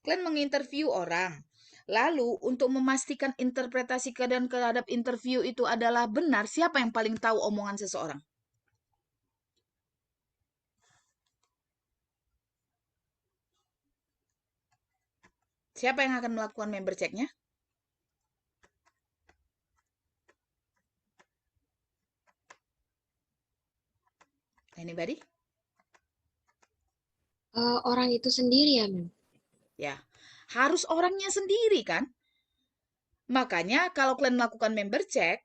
Kalian menginterview orang. Lalu untuk memastikan interpretasi kalian terhadap interview itu adalah benar, siapa yang paling tahu omongan seseorang? Siapa yang akan melakukan member check-nya? Anybody? Orang itu sendiri ya, Mem? Ya, harus orangnya sendiri kan? Makanya kalau kalian melakukan member check,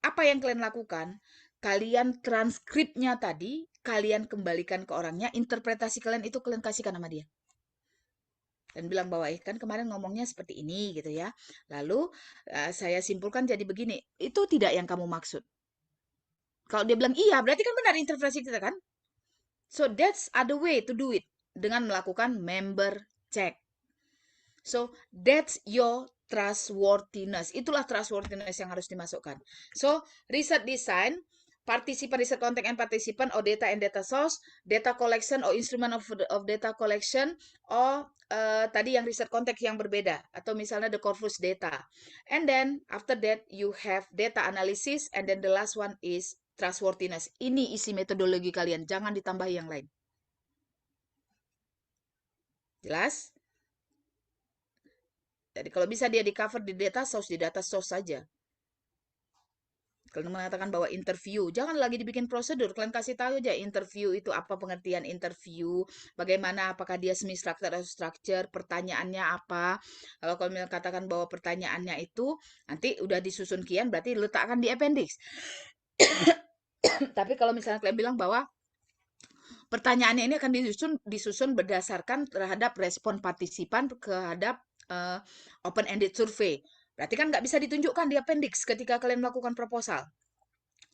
apa yang kalian lakukan? Kalian transkripnya tadi, kalian kembalikan ke orangnya, interpretasi kalian itu kalian kasihkan sama dia. Dan bilang bahwa kan kemarin ngomongnya seperti ini gitu ya. Lalu saya simpulkan jadi begini, itu tidak yang kamu maksud. Kalau dia bilang iya, berarti kan benar interpretasi kita kan? So that's other way to do it, dengan melakukan member check. So that's your trustworthiness. Itulah trustworthiness yang harus dimasukkan. So research design, participant, research content and participant, or data and data source, data collection or instrument of data collection, or tadi yang research context yang berbeda, atau misalnya the corpus data. And then after that you have data analysis, and then the last one is trustworthiness. Ini isi metodologi kalian, jangan ditambah yang lain. Jelas? Jadi kalau bisa dia di cover di data source saja. Kalian mengatakan bahwa interview, jangan lagi dibikin prosedur. Kalian kasih tahu aja interview itu apa, pengertian interview, bagaimana, apakah dia semi structure atau structure, pertanyaannya apa. Kalau kalian katakan bahwa pertanyaannya itu nanti udah disusun kian, berarti letakkan di appendix. Tapi kalau misalnya kalian bilang bahwa pertanyaannya ini akan disusun berdasarkan terhadap respon partisipan terhadap open-ended survey. Berarti kan nggak bisa ditunjukkan di appendix ketika kalian melakukan proposal.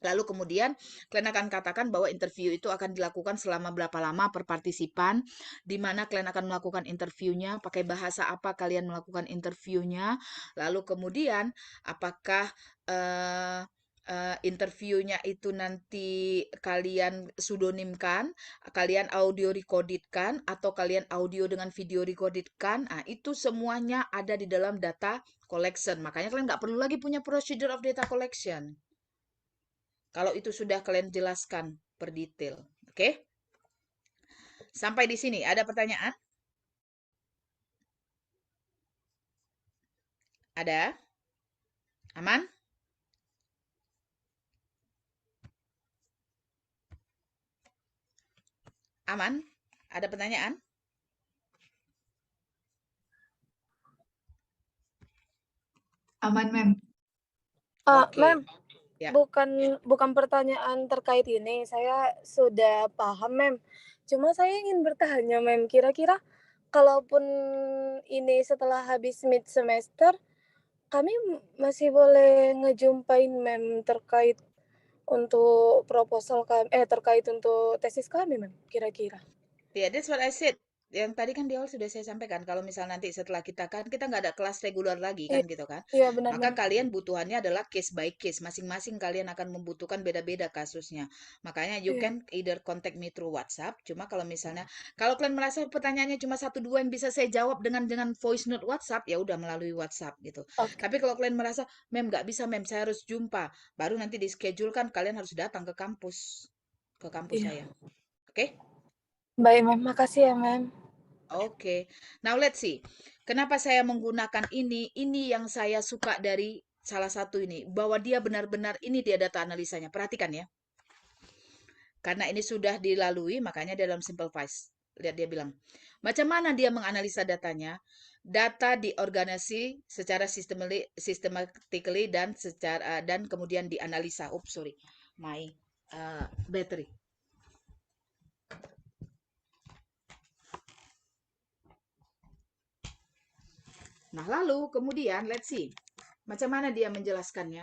Lalu kemudian kalian akan katakan bahwa interview itu akan dilakukan selama berapa lama per partisipan, di mana kalian akan melakukan interviewnya, pakai bahasa apa kalian melakukan interviewnya, lalu kemudian apakah interviewnya itu nanti kalian pseudonimkan, kalian audio recordedkan, atau kalian audio dengan video recordedkan. Nah, itu semuanya ada di dalam data collection. Makanya kalian nggak perlu lagi punya procedure of data collection. Kalau itu sudah kalian jelaskan per detail. Oke? Sampai di sini, ada pertanyaan? Ada? Aman? Aman? Ada pertanyaan? Aman, Mem. Oke. Mem, Ya. bukan pertanyaan terkait ini. Saya sudah paham, Mem. Cuma saya ingin bertanya, Mem, kira-kira kalaupun ini setelah habis mid semester, kami masih boleh ngejumpain, Mem, terkait untuk proposal kami, terkait untuk tesis kami, Mem, kira-kira. Yeah, that's what I said. yang tadi kan di awal sudah saya sampaikan, kalau misal nanti setelah kita nggak ada kelas reguler lagi kan gitu kan. Iya benar Maka Mem. kalian butuhannya adalah case by case. Masing-masing kalian akan membutuhkan beda-beda kasusnya. Makanya you Iya. can either contact me through WhatsApp. Cuma kalau misalnya kalau kalian merasa pertanyaannya cuma satu dua yang bisa saya jawab dengan voice note WhatsApp, ya udah melalui WhatsApp gitu. Oke. Tapi kalau kalian merasa, Mem nggak bisa Mem, saya harus jumpa, baru nanti di schedule kan kalian harus datang ke kampus Iya. saya. Oke? Baik Mem, makasih ya Mem. Oke. Now let's see. Kenapa saya menggunakan ini? Ini yang saya suka dari salah satu ini. Bahwa dia benar-benar ini dia data analisanya. Perhatikan ya. Karena ini sudah dilalui, makanya dia dalam simple voice. Lihat dia bilang. Macam mana dia menganalisa datanya? Data diorganisasi secara systematically dan kemudian dianalisa. Oops, sorry. My battery. Nah, lalu kemudian let's see. Macam mana dia menjelaskannya?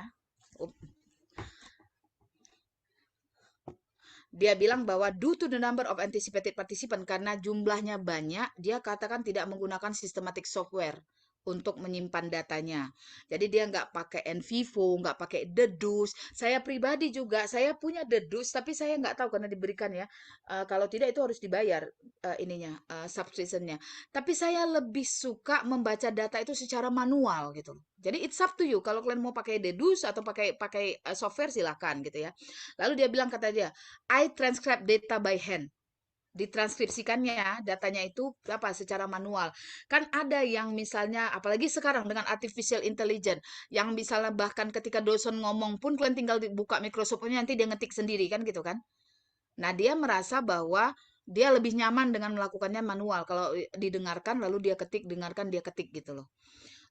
Dia bilang bahwa due to the number of anticipated participant, karena jumlahnya banyak, dia katakan tidak menggunakan systematic software untuk menyimpan datanya. Jadi dia nggak pakai NVivo, nggak pakai Dedus. Saya pribadi juga, saya punya Dedus, tapi saya nggak tahu karena diberikan ya. Kalau tidak itu harus dibayar subscription-nya. Tapi saya lebih suka membaca data itu secara manual gitu. Jadi it's up to you. Kalau kalian mau pakai Dedus atau pakai software silahkan gitu ya. Lalu dia bilang kata dia, I transcribe data by hand. Ditranskripsikannya datanya itu apa secara manual. Kan ada yang misalnya apalagi sekarang dengan artificial intelligence yang misalnya bahkan ketika dosen ngomong pun kalian tinggal buka Microsoft-nya nanti dia ngetik sendiri kan gitu kan. Nah, dia merasa bahwa dia lebih nyaman dengan melakukannya manual. Kalau didengarkan lalu dia ketik, dengarkan dia ketik gitu loh.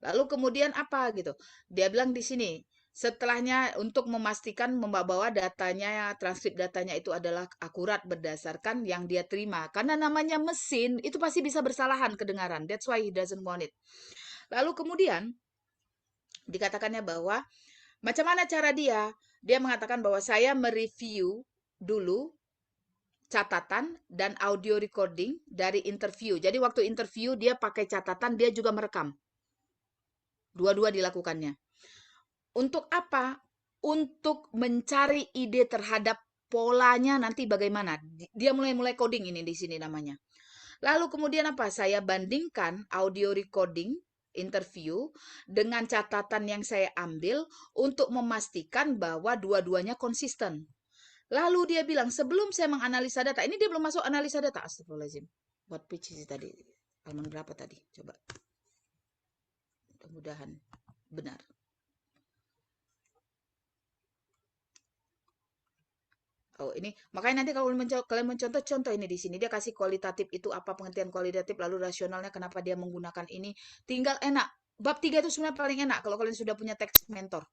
Lalu kemudian apa gitu? Dia bilang di sini, setelahnya untuk memastikan membawa datanya, transkrip datanya itu adalah akurat berdasarkan yang dia terima. Karena namanya mesin, itu pasti bisa bersalahan kedengaran. That's why he doesn't want it. Lalu kemudian dikatakannya bahwa macam mana cara dia? Dia mengatakan bahwa saya mereview dulu catatan dan audio recording dari interview. Jadi waktu interview dia pakai catatan, dia juga merekam. Dua-dua dilakukannya. Untuk apa? Untuk mencari ide terhadap polanya nanti bagaimana. Dia mulai coding ini di sini namanya. Lalu kemudian apa? Saya bandingkan audio recording interview dengan catatan yang saya ambil untuk memastikan bahwa dua-duanya konsisten. Lalu dia bilang, sebelum saya menganalisa data, ini dia belum masuk analisa data. Astagfirullahaladzim. What page sih tadi? Halaman berapa tadi? Coba. Mudah-mudahan benar. Oh, ini makanya nanti kalau kalian mencontoh contoh ini di sini dia kasih kualitatif itu apa pengertian kualitatif lalu rasionalnya kenapa dia menggunakan ini tinggal enak. Bab 3 itu sebenarnya paling enak kalau kalian sudah punya teks mentor.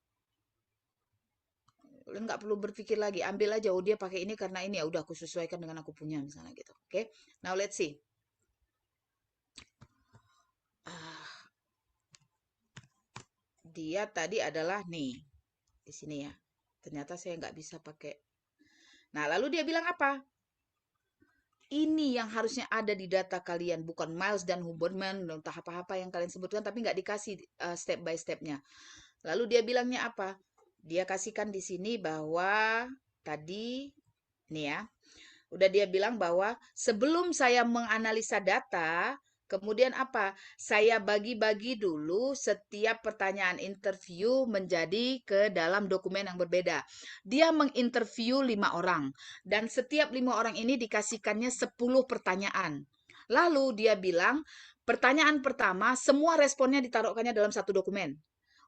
Kalian nggak perlu berpikir lagi, ambil aja oh dia pakai ini karena ini ya udah aku sesuaikan dengan aku punya misalnya gitu. Oke. Now let's see. Dia tadi adalah nih di sini ya. Ternyata saya nggak bisa pakai. Nah, lalu dia bilang apa? Ini yang harusnya ada di data kalian, bukan Miles dan Huberman, entah apa-apa yang kalian sebutkan, tapi nggak dikasih step by step-nya. Lalu dia bilangnya apa? Dia kasihkan di sini bahwa tadi, nih ya, udah dia bilang bahwa sebelum saya menganalisa data, kemudian apa? Saya bagi-bagi dulu setiap pertanyaan interview menjadi ke dalam dokumen yang berbeda. Dia menginterview 5 orang. Dan setiap 5 orang ini dikasihkannya 10 pertanyaan. Lalu dia bilang, pertanyaan pertama, semua responnya ditaruhkannya dalam satu dokumen.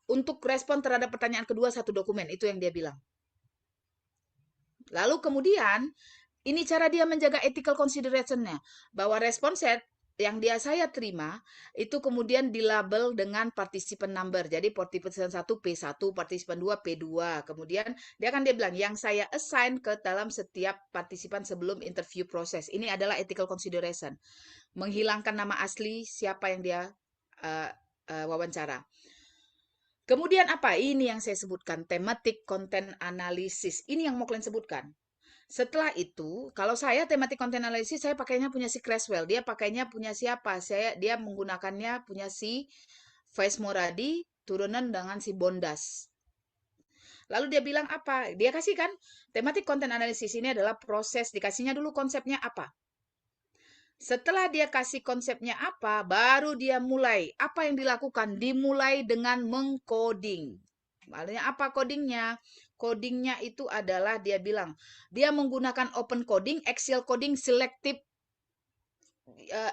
Untuk respon terhadap pertanyaan kedua, satu dokumen. Itu yang dia bilang. Lalu kemudian, ini cara dia menjaga ethical consideration-nya. Bahwa respon set yang saya terima, itu kemudian dilabel dengan participant number. Jadi participant 1 P1, participant 2 P2. Kemudian dia bilang, yang saya assign ke dalam setiap partisipan sebelum interview proses. Ini adalah ethical consideration. Menghilangkan nama asli siapa yang dia wawancara. Kemudian apa? Ini yang saya sebutkan, thematic content analysis. Ini yang mau kalian sebutkan. Setelah itu, kalau saya tematik content analysis, saya pakainya punya si Creswell. Dia pakainya punya siapa? Dia menggunakannya punya si Faiz Moradi, turunan dengan si Bondas. Lalu dia bilang apa? Dia kasih kan, tematik content analysis ini adalah proses, dikasihnya dulu konsepnya apa. Setelah dia kasih konsepnya apa, baru dia mulai. Apa yang dilakukan? Dimulai dengan mengcoding. Maksudnya apa codingnya? Codingnya itu adalah dia bilang, dia menggunakan open coding, Excel coding, selective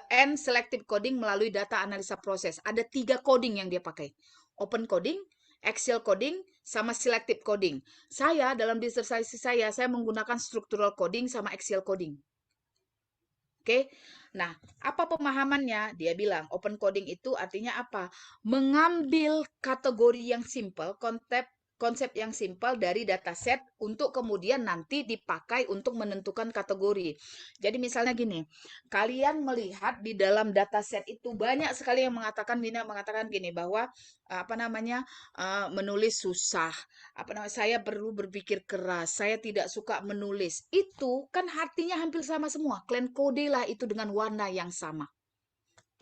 and selective coding melalui data analisa proses. Ada 3 coding yang dia pakai. Open coding, Excel coding, sama selective coding. Saya dalam disertasi saya menggunakan structural coding sama Excel coding. Oke. Nah, apa pemahamannya? Dia bilang open coding itu artinya apa? Mengambil kategori yang simple, konsep yang simpel dari dataset untuk kemudian nanti dipakai untuk menentukan kategori. Jadi misalnya gini, kalian melihat di dalam dataset itu banyak sekali yang mengatakan gini bahwa menulis susah, saya perlu berpikir keras, saya tidak suka menulis. Itu kan artinya hampir sama semua. Kalian kode lah itu dengan warna yang sama.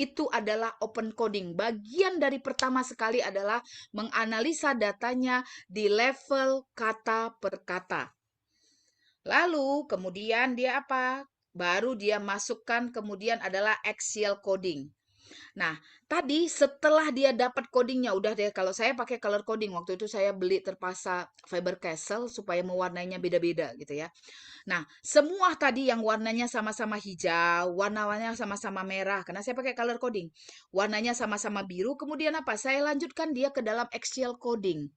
Itu adalah open coding. Bagian dari pertama sekali adalah menganalisa datanya di level kata per kata. Lalu kemudian dia apa? Baru dia masukkan kemudian adalah Excel coding. Nah, tadi setelah dia dapat codingnya, udah deh, kalau saya pakai color coding, waktu itu saya beli terpaksa Faber Castell supaya mewarnainya beda-beda gitu ya. Nah, semua tadi yang warnanya sama-sama hijau, warnanya sama-sama merah, karena saya pakai color coding. Warnanya sama-sama biru, kemudian apa? Saya lanjutkan dia ke dalam Excel coding.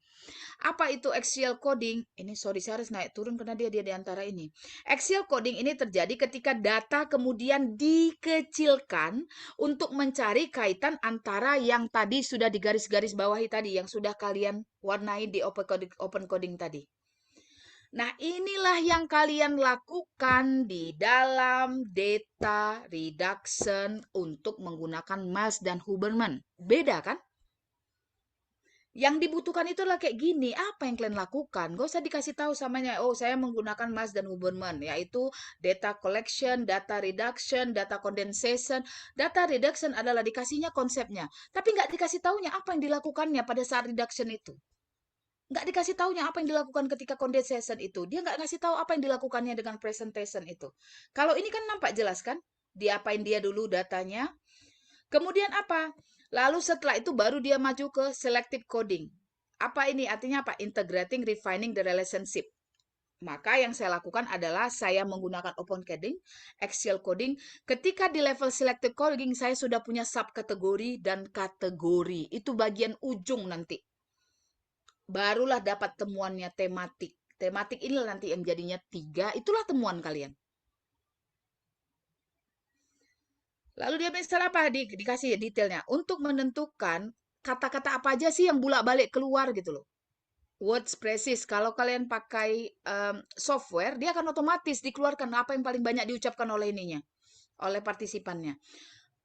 Apa itu Excel coding? Ini sorry, saya harus naik turun karena dia di antara ini. Excel coding ini terjadi ketika data kemudian dikecilkan untuk mencari kaitan antara yang tadi sudah digaris-garis bawahi tadi, yang sudah kalian warnai di open coding tadi. Nah, inilah yang kalian lakukan di dalam data reduction untuk menggunakan Miles dan Huberman. Beda kan? Yang dibutuhkan itu adalah kayak gini. Apa yang kalian lakukan? Gak usah dikasih tahu samanya. Oh, saya menggunakan Miles dan Huberman, yaitu data collection, data reduction, data condensation. Data reduction adalah dikasihnya konsepnya. Tapi nggak dikasih taunya apa yang dilakukannya pada saat reduction itu. Nggak dikasih taunya apa yang dilakukan ketika condensation itu. Dia nggak ngasih tahu apa yang dilakukannya dengan presentation itu. Kalau ini kan nampak jelas kan? Diapain dia dulu datanya. Kemudian apa? Lalu setelah itu baru dia maju ke selective coding. Apa ini? Artinya apa? Integrating, refining the relationship. Maka yang saya lakukan adalah saya menggunakan open coding, Excel coding. Ketika di level selective coding, saya sudah punya subkategori dan kategori. Itu bagian ujung nanti. Barulah dapat temuannya tematik. Tematik inilah nanti yang jadinya 3. Itulah temuan kalian. Lalu dia misal apa? Dikasih detailnya. Untuk menentukan kata-kata apa aja sih yang bolak-balik keluar gitu loh. Words precious. Kalau kalian pakai software, dia akan otomatis dikeluarkan apa yang paling banyak diucapkan oleh ininya, oleh partisipannya.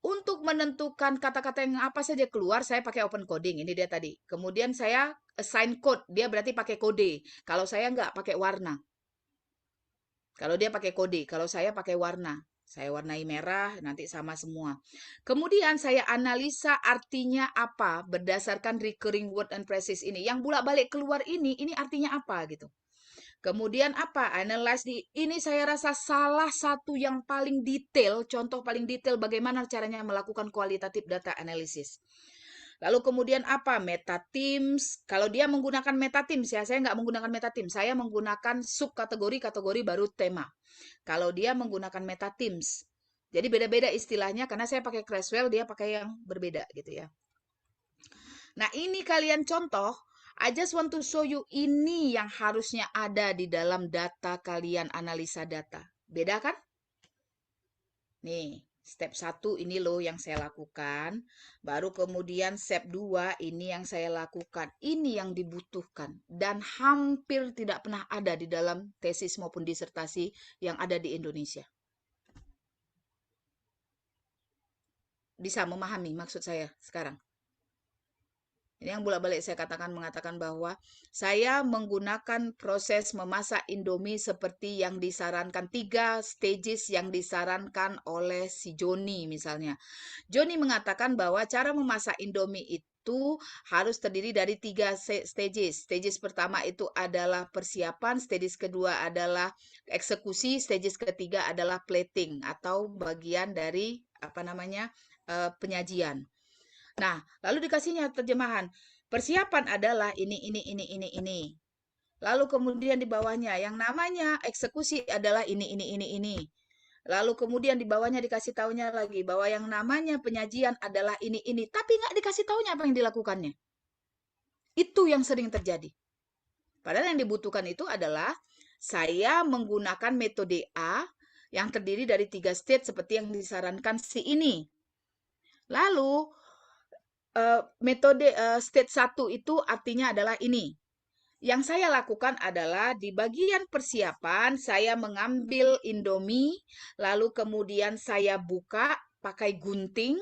Untuk menentukan kata-kata yang apa saja keluar, saya pakai open coding. Ini dia tadi. Kemudian saya assign code. Dia berarti pakai kode. Kalau saya nggak pakai warna. Kalau dia pakai kode. Kalau saya pakai warna. Saya warnai merah, nanti sama semua. Kemudian saya analisa artinya apa berdasarkan recurring word and phrases ini. Yang bolak-balik keluar ini artinya apa gitu. Kemudian apa? Analyze ini saya rasa salah satu yang paling detail, contoh paling detail bagaimana caranya melakukan kualitatif data analysis. Lalu kemudian apa? Meta teams. Kalau dia menggunakan meta teams ya, saya nggak menggunakan meta teams. Saya menggunakan subkategori, kategori baru tema. Kalau dia menggunakan meta teams. Jadi beda-beda istilahnya karena saya pakai Creswell, dia pakai yang berbeda gitu ya. Nah, ini kalian contoh. I just want to show you ini yang harusnya ada di dalam data kalian, analisa data. Beda kan? Nih, step 1 ini loh yang saya lakukan. Baru kemudian step 2 ini yang saya lakukan. Ini yang dibutuhkan. Dan hampir tidak pernah ada di dalam tesis maupun disertasi yang ada di Indonesia. Bisa memahami maksud saya sekarang? Ini yang bolak-balik saya mengatakan bahwa saya menggunakan proses memasak Indomie seperti yang disarankan 3 stages yang disarankan oleh si Joni misalnya. Joni mengatakan bahwa cara memasak Indomie itu harus terdiri dari 3 stages. Stages pertama itu adalah persiapan, stages kedua adalah eksekusi, stages ketiga adalah plating atau bagian dari penyajian. Nah, lalu dikasihnya terjemahan. Persiapan adalah ini. Lalu kemudian di bawahnya yang namanya eksekusi adalah ini. Lalu kemudian di bawahnya dikasih taunya lagi bahwa yang namanya penyajian adalah ini. Tapi nggak dikasih taunya apa yang dilakukannya. Itu yang sering terjadi. Padahal yang dibutuhkan itu adalah saya menggunakan metode A yang terdiri dari 3 stage seperti yang disarankan si ini. Lalu metode stage 1 itu artinya adalah ini. Yang saya lakukan adalah di bagian persiapan saya mengambil Indomie, lalu kemudian saya buka pakai gunting,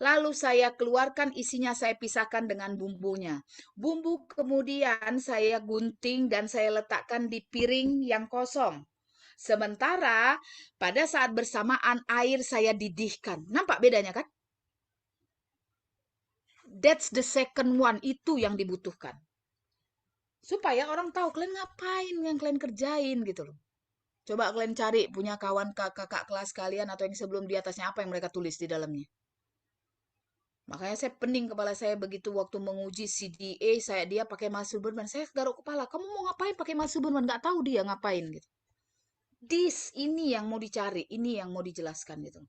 lalu saya keluarkan isinya, saya pisahkan dengan bumbunya. Bumbu kemudian saya gunting dan saya letakkan di piring yang kosong. Sementara pada saat bersamaan air saya didihkan. Nampak bedanya kan? That's the second one, itu yang dibutuhkan. Supaya orang tahu kalian ngapain yang kalian kerjain gitu loh. Coba kalian cari punya kawan kakak kelas kalian atau yang sebelum di atasnya apa yang mereka tulis di dalamnya. Makanya saya pening kepala saya begitu waktu menguji CDA, dia pakai Mas Superman. Saya garuk kepala, kamu mau ngapain pakai Mas Superman? Nggak tahu dia ngapain gitu. Ini yang mau dicari, ini yang mau dijelaskan gitu.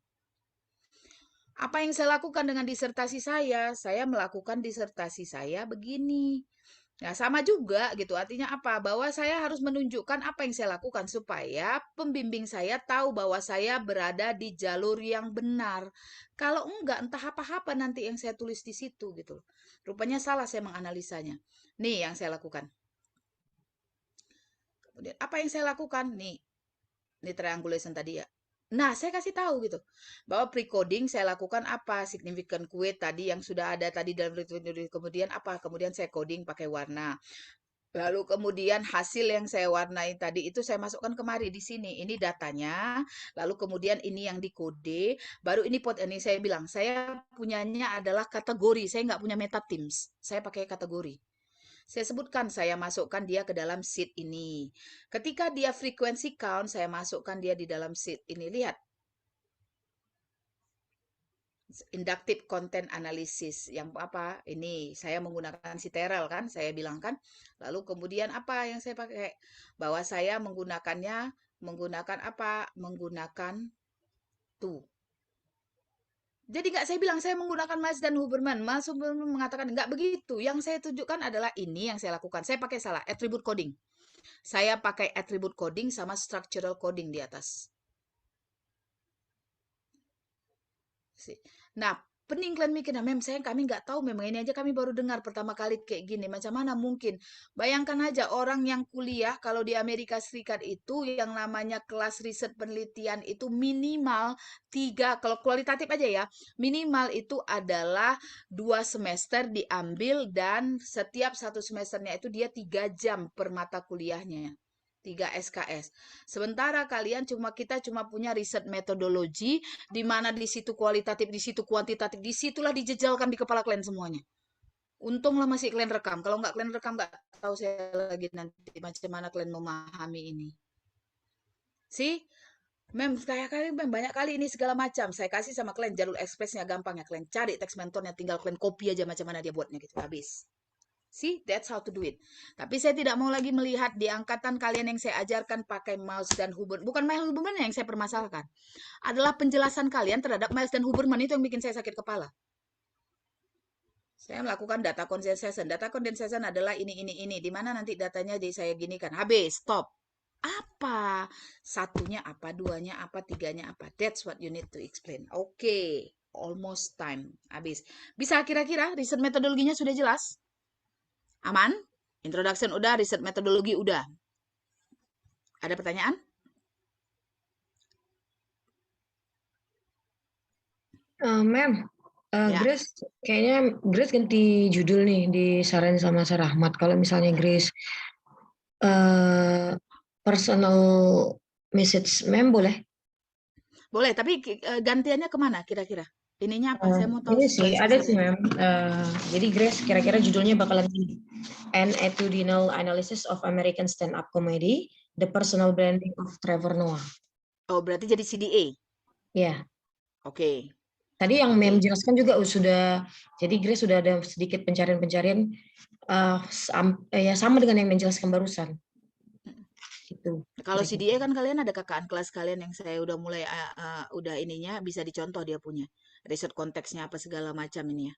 Apa yang saya lakukan dengan disertasi saya? Saya melakukan disertasi saya begini. Nah, sama juga gitu. Artinya apa? Bahwa saya harus menunjukkan apa yang saya lakukan supaya pembimbing saya tahu bahwa saya berada di jalur yang benar. Kalau enggak, entah apa-apa nanti yang saya tulis di situ gitu. Rupanya salah saya menganalisanya. Nih yang saya lakukan. Kemudian apa yang saya lakukan? Nih triangulation tadi ya. Nah, saya kasih tahu gitu bahwa pre-coding saya lakukan apa, significant weight tadi yang sudah ada tadi dalam kemudian apa? Kemudian saya coding pakai warna. Lalu kemudian hasil yang saya warnai tadi itu saya masukkan kemari di sini. Ini datanya. Lalu kemudian ini yang dikode. Baru ini saya bilang saya punyanya adalah kategori. Saya nggak punya meta teams. Saya pakai kategori. Saya sebutkan, saya masukkan dia ke dalam sheet ini. Ketika dia frequency count, saya masukkan dia di dalam sheet ini. Lihat. Inductive content analysis. Yang apa? Ini saya menggunakan si Terel kan, saya bilang kan. Lalu kemudian apa yang saya pakai? Bahwa saya menggunakan apa? Menggunakan tuh. Jadi nggak saya bilang saya menggunakan Miles dan Huberman. Miles Huberman mengatakan nggak begitu. Yang saya tunjukkan adalah ini yang saya lakukan. Saya pakai salah, attribute coding. Saya pakai attribute coding sama structural coding di atas. Nah, pening kalian mikir, nah kami nggak tahu, memang ini aja kami baru dengar pertama kali kayak gini. Macam mana mungkin? Bayangkan aja orang yang kuliah kalau di Amerika Serikat itu yang namanya kelas riset penelitian itu minimal 3, kalau kualitatif aja ya, minimal itu adalah 2 semester diambil dan setiap 1 semesternya itu dia 3 jam per mata kuliahnya. 3 SKS. Sementara kita cuma punya riset metodologi di mana di situ kualitatif, di situ kuantitatif, disitulah dijejalkan di kepala kalian semuanya. Untunglah masih kalian rekam. Kalau nggak kalian rekam, nggak tahu saya lagi nanti macam mana kalian memahami ini. Banyak kali ini segala macam. Saya kasih sama kalian jalur ekspresnya gampangnya. Kalian cari teks mentornya, tinggal kalian copy aja macam mana dia buatnya gitu. Habis. See, that's how to do it. Tapi saya tidak mau lagi melihat di angkatan kalian yang saya ajarkan pakai Miles dan Huberman. Bukan Miles Huberman yang saya permasalahkan. Adalah penjelasan kalian terhadap Miles dan Huberman itu yang bikin saya sakit kepala. Saya melakukan data condensation. Data condensation adalah ini. Di mana nanti datanya jadi saya ginikan. Habis, stop. Apa? Satunya apa, duanya apa, tiganya apa. That's what you need to explain. Oke, almost time. Habis. Bisa kira-kira riset metodologinya sudah jelas? Aman? Introduction udah, riset metodologi udah. Ada pertanyaan? Ma'am, Ya. Grace, kayaknya Grace ganti judul nih di Saren sama Sarahmat. Kalau misalnya Grace personal message mem boleh? Boleh, tapi gantiannya kemana kira-kira? Ininya apa? Saya mau tahu Ini sih garis ada sih besarnya. mem. Jadi Grace kira-kira judulnya bakalan gini. An attitudinal analysis of American stand-up comedy, the personal branding of Trevor Noah. Oh, berarti jadi CDA. Ya. Oke. Tadi yang mem Oke. jelaskan juga sudah. Jadi Grace sudah ada sedikit pencarian-pencarian ya sama dengan yang menjelaskan barusan. Gitu. Kalau kira-kira. CDA kan kalian ada kakak kelas kalian yang saya udah mulai udah ininya bisa dicontoh dia punya riset konteksnya apa segala macam ini ya.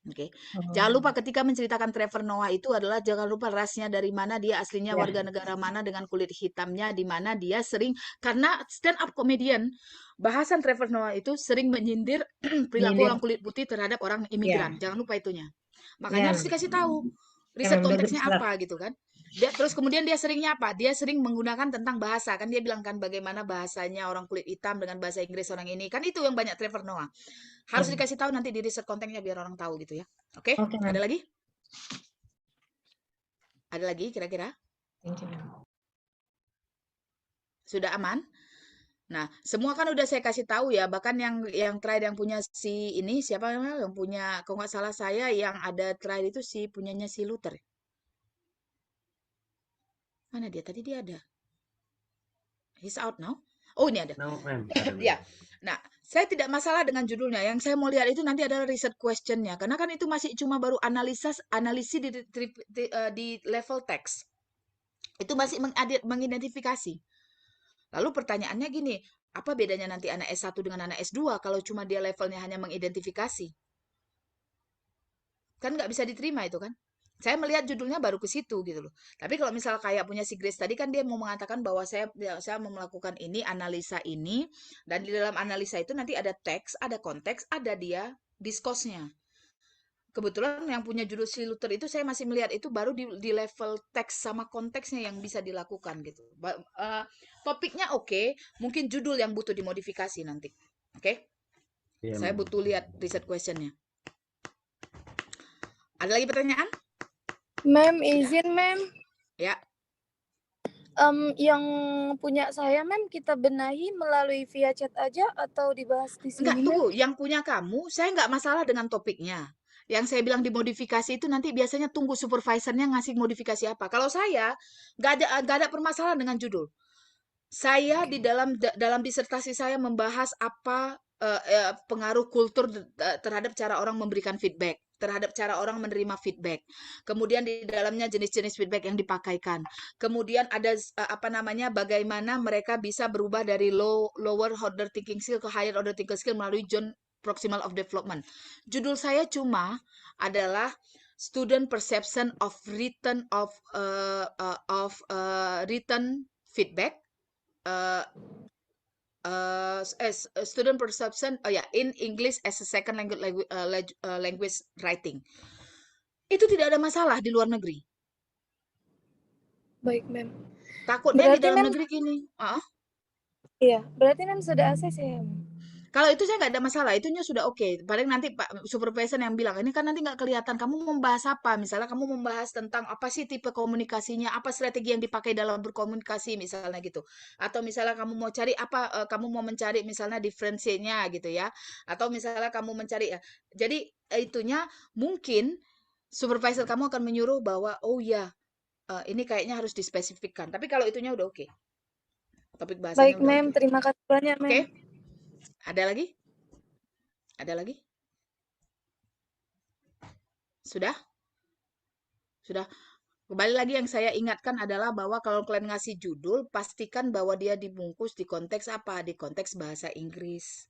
Oke. Jangan lupa ketika menceritakan Trevor Noah itu adalah jangan lupa rasnya dari mana dia aslinya, Ya. warga negara mana dengan kulit hitamnya, di mana dia sering karena stand up comedian bahasan Trevor Noah itu sering menyindir perilaku Menyindir. orang kulit putih terhadap orang imigran. Jangan lupa itunya. Makanya Ya. harus dikasih tahu Ya, riset Mem, konteksnya bagus, apa gitu kan. Terus kemudian dia seringnya apa? Dia sering menggunakan tentang bahasa. Kan dia bilang kan bagaimana bahasanya orang kulit hitam dengan bahasa Inggris orang ini. Kan itu yang banyak Trevor Noah. Harus Ya. dikasih tahu nanti di riset kontennya biar orang tahu gitu ya. Oke? Oke, Mem. Ada lagi? Ada lagi kira-kira? Thank you, Mem. Sudah aman? Nah, semua kan udah saya kasih tahu ya. Bahkan yang terakhir yang punya si ini siapa namanya? Yang punya kalau nggak salah saya yang ada terakhir itu si punyanya si Luther. Mana dia? Tadi dia ada. He's out now. Oh, ini ada. No, ma'am. Ya. Nah, saya tidak masalah dengan judulnya. Yang saya mau lihat itu nanti adalah research question-nya. Karena kan itu masih cuma baru analisis di level teks. Itu masih mengidentifikasi. Lalu pertanyaannya gini, apa bedanya nanti anak S1 dengan anak S2 kalau cuma dia levelnya hanya mengidentifikasi? Kan nggak bisa diterima itu kan? Saya melihat judulnya baru ke situ gitu loh. Tapi kalau misal kayak punya si Grace tadi kan dia mau mengatakan bahwa saya mau melakukan ini, analisa ini, dan di dalam analisa itu nanti ada teks, ada konteks, ada dia diskusnya. Kebetulan yang punya judul si Luther itu saya masih melihat itu baru di level teks sama konteksnya yang bisa dilakukan gitu. Topiknya oke, mungkin judul yang butuh dimodifikasi nanti. Oke? Iya, Saya ma'am. butuh lihat riset questionnya. Ada lagi pertanyaan? Mem, izin Mem. Ya. Yang punya saya Mem kita benahi melalui via chat aja atau dibahas di sini? Enggak, Mem? tunggu. Yang punya kamu, saya nggak masalah dengan topiknya. Yang saya bilang dimodifikasi itu nanti biasanya tunggu supervisornya ngasih modifikasi apa. Kalau saya nggak ada permasalahan dengan judul. Saya di dalam disertasi saya membahas apa pengaruh kultur terhadap cara orang memberikan feedback, terhadap cara orang menerima feedback. Kemudian di dalamnya jenis-jenis feedback yang dipakaikan. Kemudian ada apa namanya bagaimana mereka bisa berubah dari lower order thinking skill ke higher order thinking skill melalui zone proximal of development. Judul saya cuma adalah student perception of written feedback. Student perception in English as a second language writing. Itu tidak ada masalah di luar negeri. Baik, Mem. Takutnya Berarti, di dalam Mem, negeri gini. Iya, berarti Mem sudah ACC ya, Mem? Kalau itu saya nggak ada masalah, itunya sudah oke. Paling nanti Pak Supervisor yang bilang, ini kan nanti nggak kelihatan kamu membahas apa. Misalnya kamu membahas tentang apa sih tipe komunikasinya, apa strategi yang dipakai dalam berkomunikasi misalnya gitu. Atau misalnya kamu mau cari apa, kamu mau mencari misalnya diferensinya gitu ya. Atau misalnya kamu mencari ya. Jadi itunya mungkin supervisor kamu akan menyuruh bahwa oh ya ini kayaknya harus dispesifikkan. Tapi kalau itunya udah oke. Topik bahasanya Baik, udah Mem. oke. Terima kasih banyak, Mem. Oke? Ada lagi? Ada lagi? Sudah? Sudah. Kembali lagi yang saya ingatkan adalah bahwa kalau kalian ngasih judul, pastikan bahwa dia dibungkus di konteks apa? Di konteks bahasa Inggris.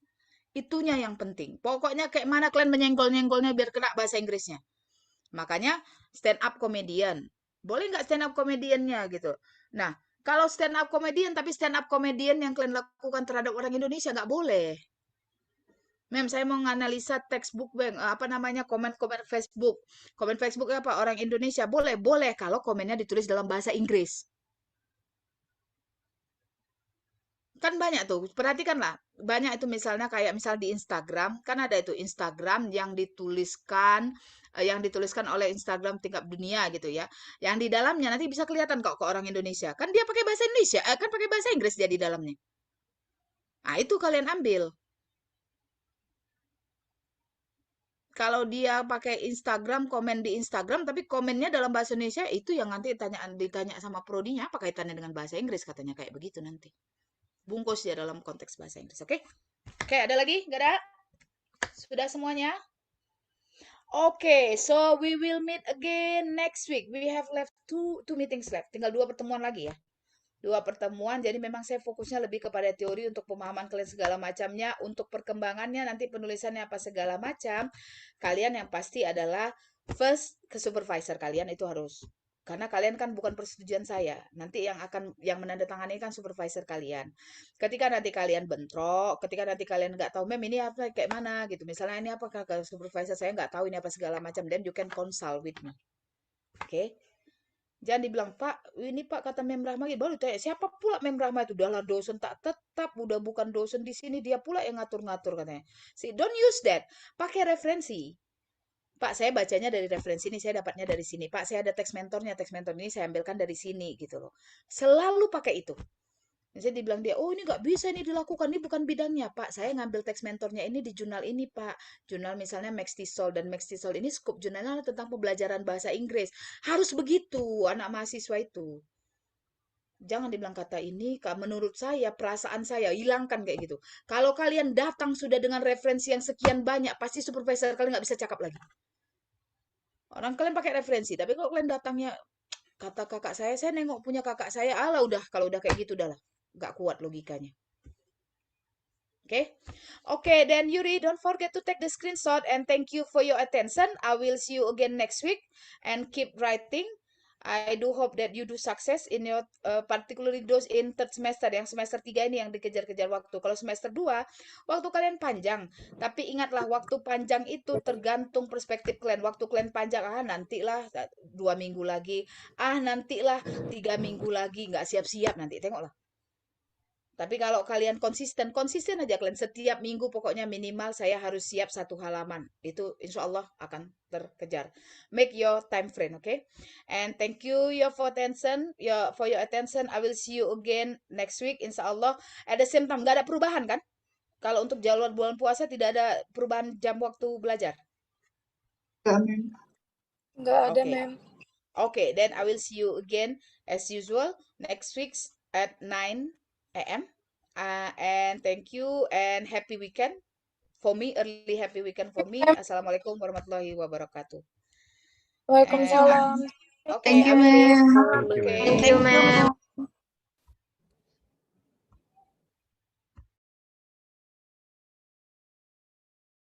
Itunya yang penting. Pokoknya kayak mana kalian menyenggol-nyenggolnya biar kena bahasa Inggrisnya. Makanya stand up comedian. Boleh nggak stand up comediannya gitu? Nah, kalau stand up comedian tapi stand up comedian yang kalian lakukan terhadap orang Indonesia nggak boleh. Mem, saya mau menganalisa textbook, Bang. Apa namanya, komen-komen Facebook. Komen Facebook apa? Orang Indonesia. Boleh, boleh. Kalau komennya ditulis dalam bahasa Inggris. Kan banyak tuh, perhatikanlah. Banyak itu misalnya kayak misal di Instagram, kan ada itu Instagram yang dituliskan oleh Instagram tingkat dunia gitu ya. Yang di dalamnya nanti bisa kelihatan kok ke orang Indonesia. Kan dia pakai bahasa Indonesia, kan pakai bahasa Inggris dia di dalamnya. Nah, itu kalian ambil. Kalau dia pakai Instagram, komen di Instagram, tapi komennya dalam bahasa Indonesia, itu yang nanti ditanya sama prodinya, apa kaitannya dengan bahasa Inggris, katanya kayak begitu nanti. Bungkus ya dalam konteks bahasa Inggris, oke? Oke, ada lagi? Nggak ada? Sudah semuanya? Oke, so we will meet again next week. We have left two meetings left. Tinggal 2 pertemuan lagi ya. 2 pertemuan, jadi memang saya fokusnya lebih kepada teori untuk pemahaman kalian segala macamnya. Untuk perkembangannya, nanti penulisannya apa segala macam. Kalian yang pasti adalah first ke supervisor kalian itu harus. Karena kalian kan bukan persetujuan saya. Nanti yang menandatangani kan supervisor kalian. Ketika nanti kalian bentrok, ketika nanti kalian nggak tahu, mem ini apa kayak mana gitu. Misalnya ini apa ke supervisor saya nggak tahu ini apa segala macam. Then you can consult with me. Oke? Jangan dibilang, Pak, ini Pak kata Mem Rahma, baru tanya, siapa pula Mem Rahma itu? Udahlah dosen tak tetap, udah bukan dosen di sini, dia pula yang ngatur-ngatur katanya. See, don't use that. Pakai referensi. Pak, saya bacanya dari referensi ini, saya dapatnya dari sini. Pak, saya ada teks mentornya, teks mentor ini saya ambilkan dari sini gitu loh. Selalu pakai itu. Misalnya dibilang dia, oh ini nggak bisa ini dilakukan, ini bukan bidangnya. Pak, saya ngambil teks mentornya ini di jurnal ini, Pak. Jurnal misalnya Max Tisol, dan Max Tisol ini scope jurnalnya tentang pembelajaran bahasa Inggris. Harus begitu, anak mahasiswa itu. Jangan dibilang kata ini, menurut saya, perasaan saya, hilangkan kayak gitu. Kalau kalian datang sudah dengan referensi yang sekian banyak, pasti supervisor kalian nggak bisa cakap lagi. Orang kalian pakai referensi, tapi kalau kalian datangnya, kata kakak saya nengok punya kakak saya, alah udah, kalau udah kayak gitu udah lah. Nggak kuat logikanya. Okay, then Yuri, don't forget to take the screenshot and thank you for your attention. I will see you again next week and keep writing. I do hope that you do success in your particularly those in third semester, yang semester 3 ini yang dikejar-kejar waktu. Kalau semester 2, waktu kalian panjang. Tapi ingatlah, waktu panjang itu tergantung perspektif kalian. Waktu kalian panjang, nantilah 2 minggu lagi. Nantilah 3 minggu lagi. Nggak siap-siap nanti, tengoklah. Tapi kalau kalian konsisten aja kalian setiap minggu pokoknya minimal saya harus siap 1 halaman. Itu insya Allah akan terkejar. Make your time frame, okay? And thank you for your attention. I will see you again next week insya Allah. At the same time, nggak ada perubahan kan? Kalau untuk jadwal bulan puasa tidak ada perubahan jam waktu belajar? Enggak, Mem. Nggak ada, Okay. Mem. Okay, then I will see you again as usual next week at 9 a.m. And thank you and happy weekend for me, early happy weekend for me. Assalamualaikum warahmatullahi wabarakatuh. Waalaikumsalam. Okay, Thank you, I will- Mem. Okay. Thank you, ma'am.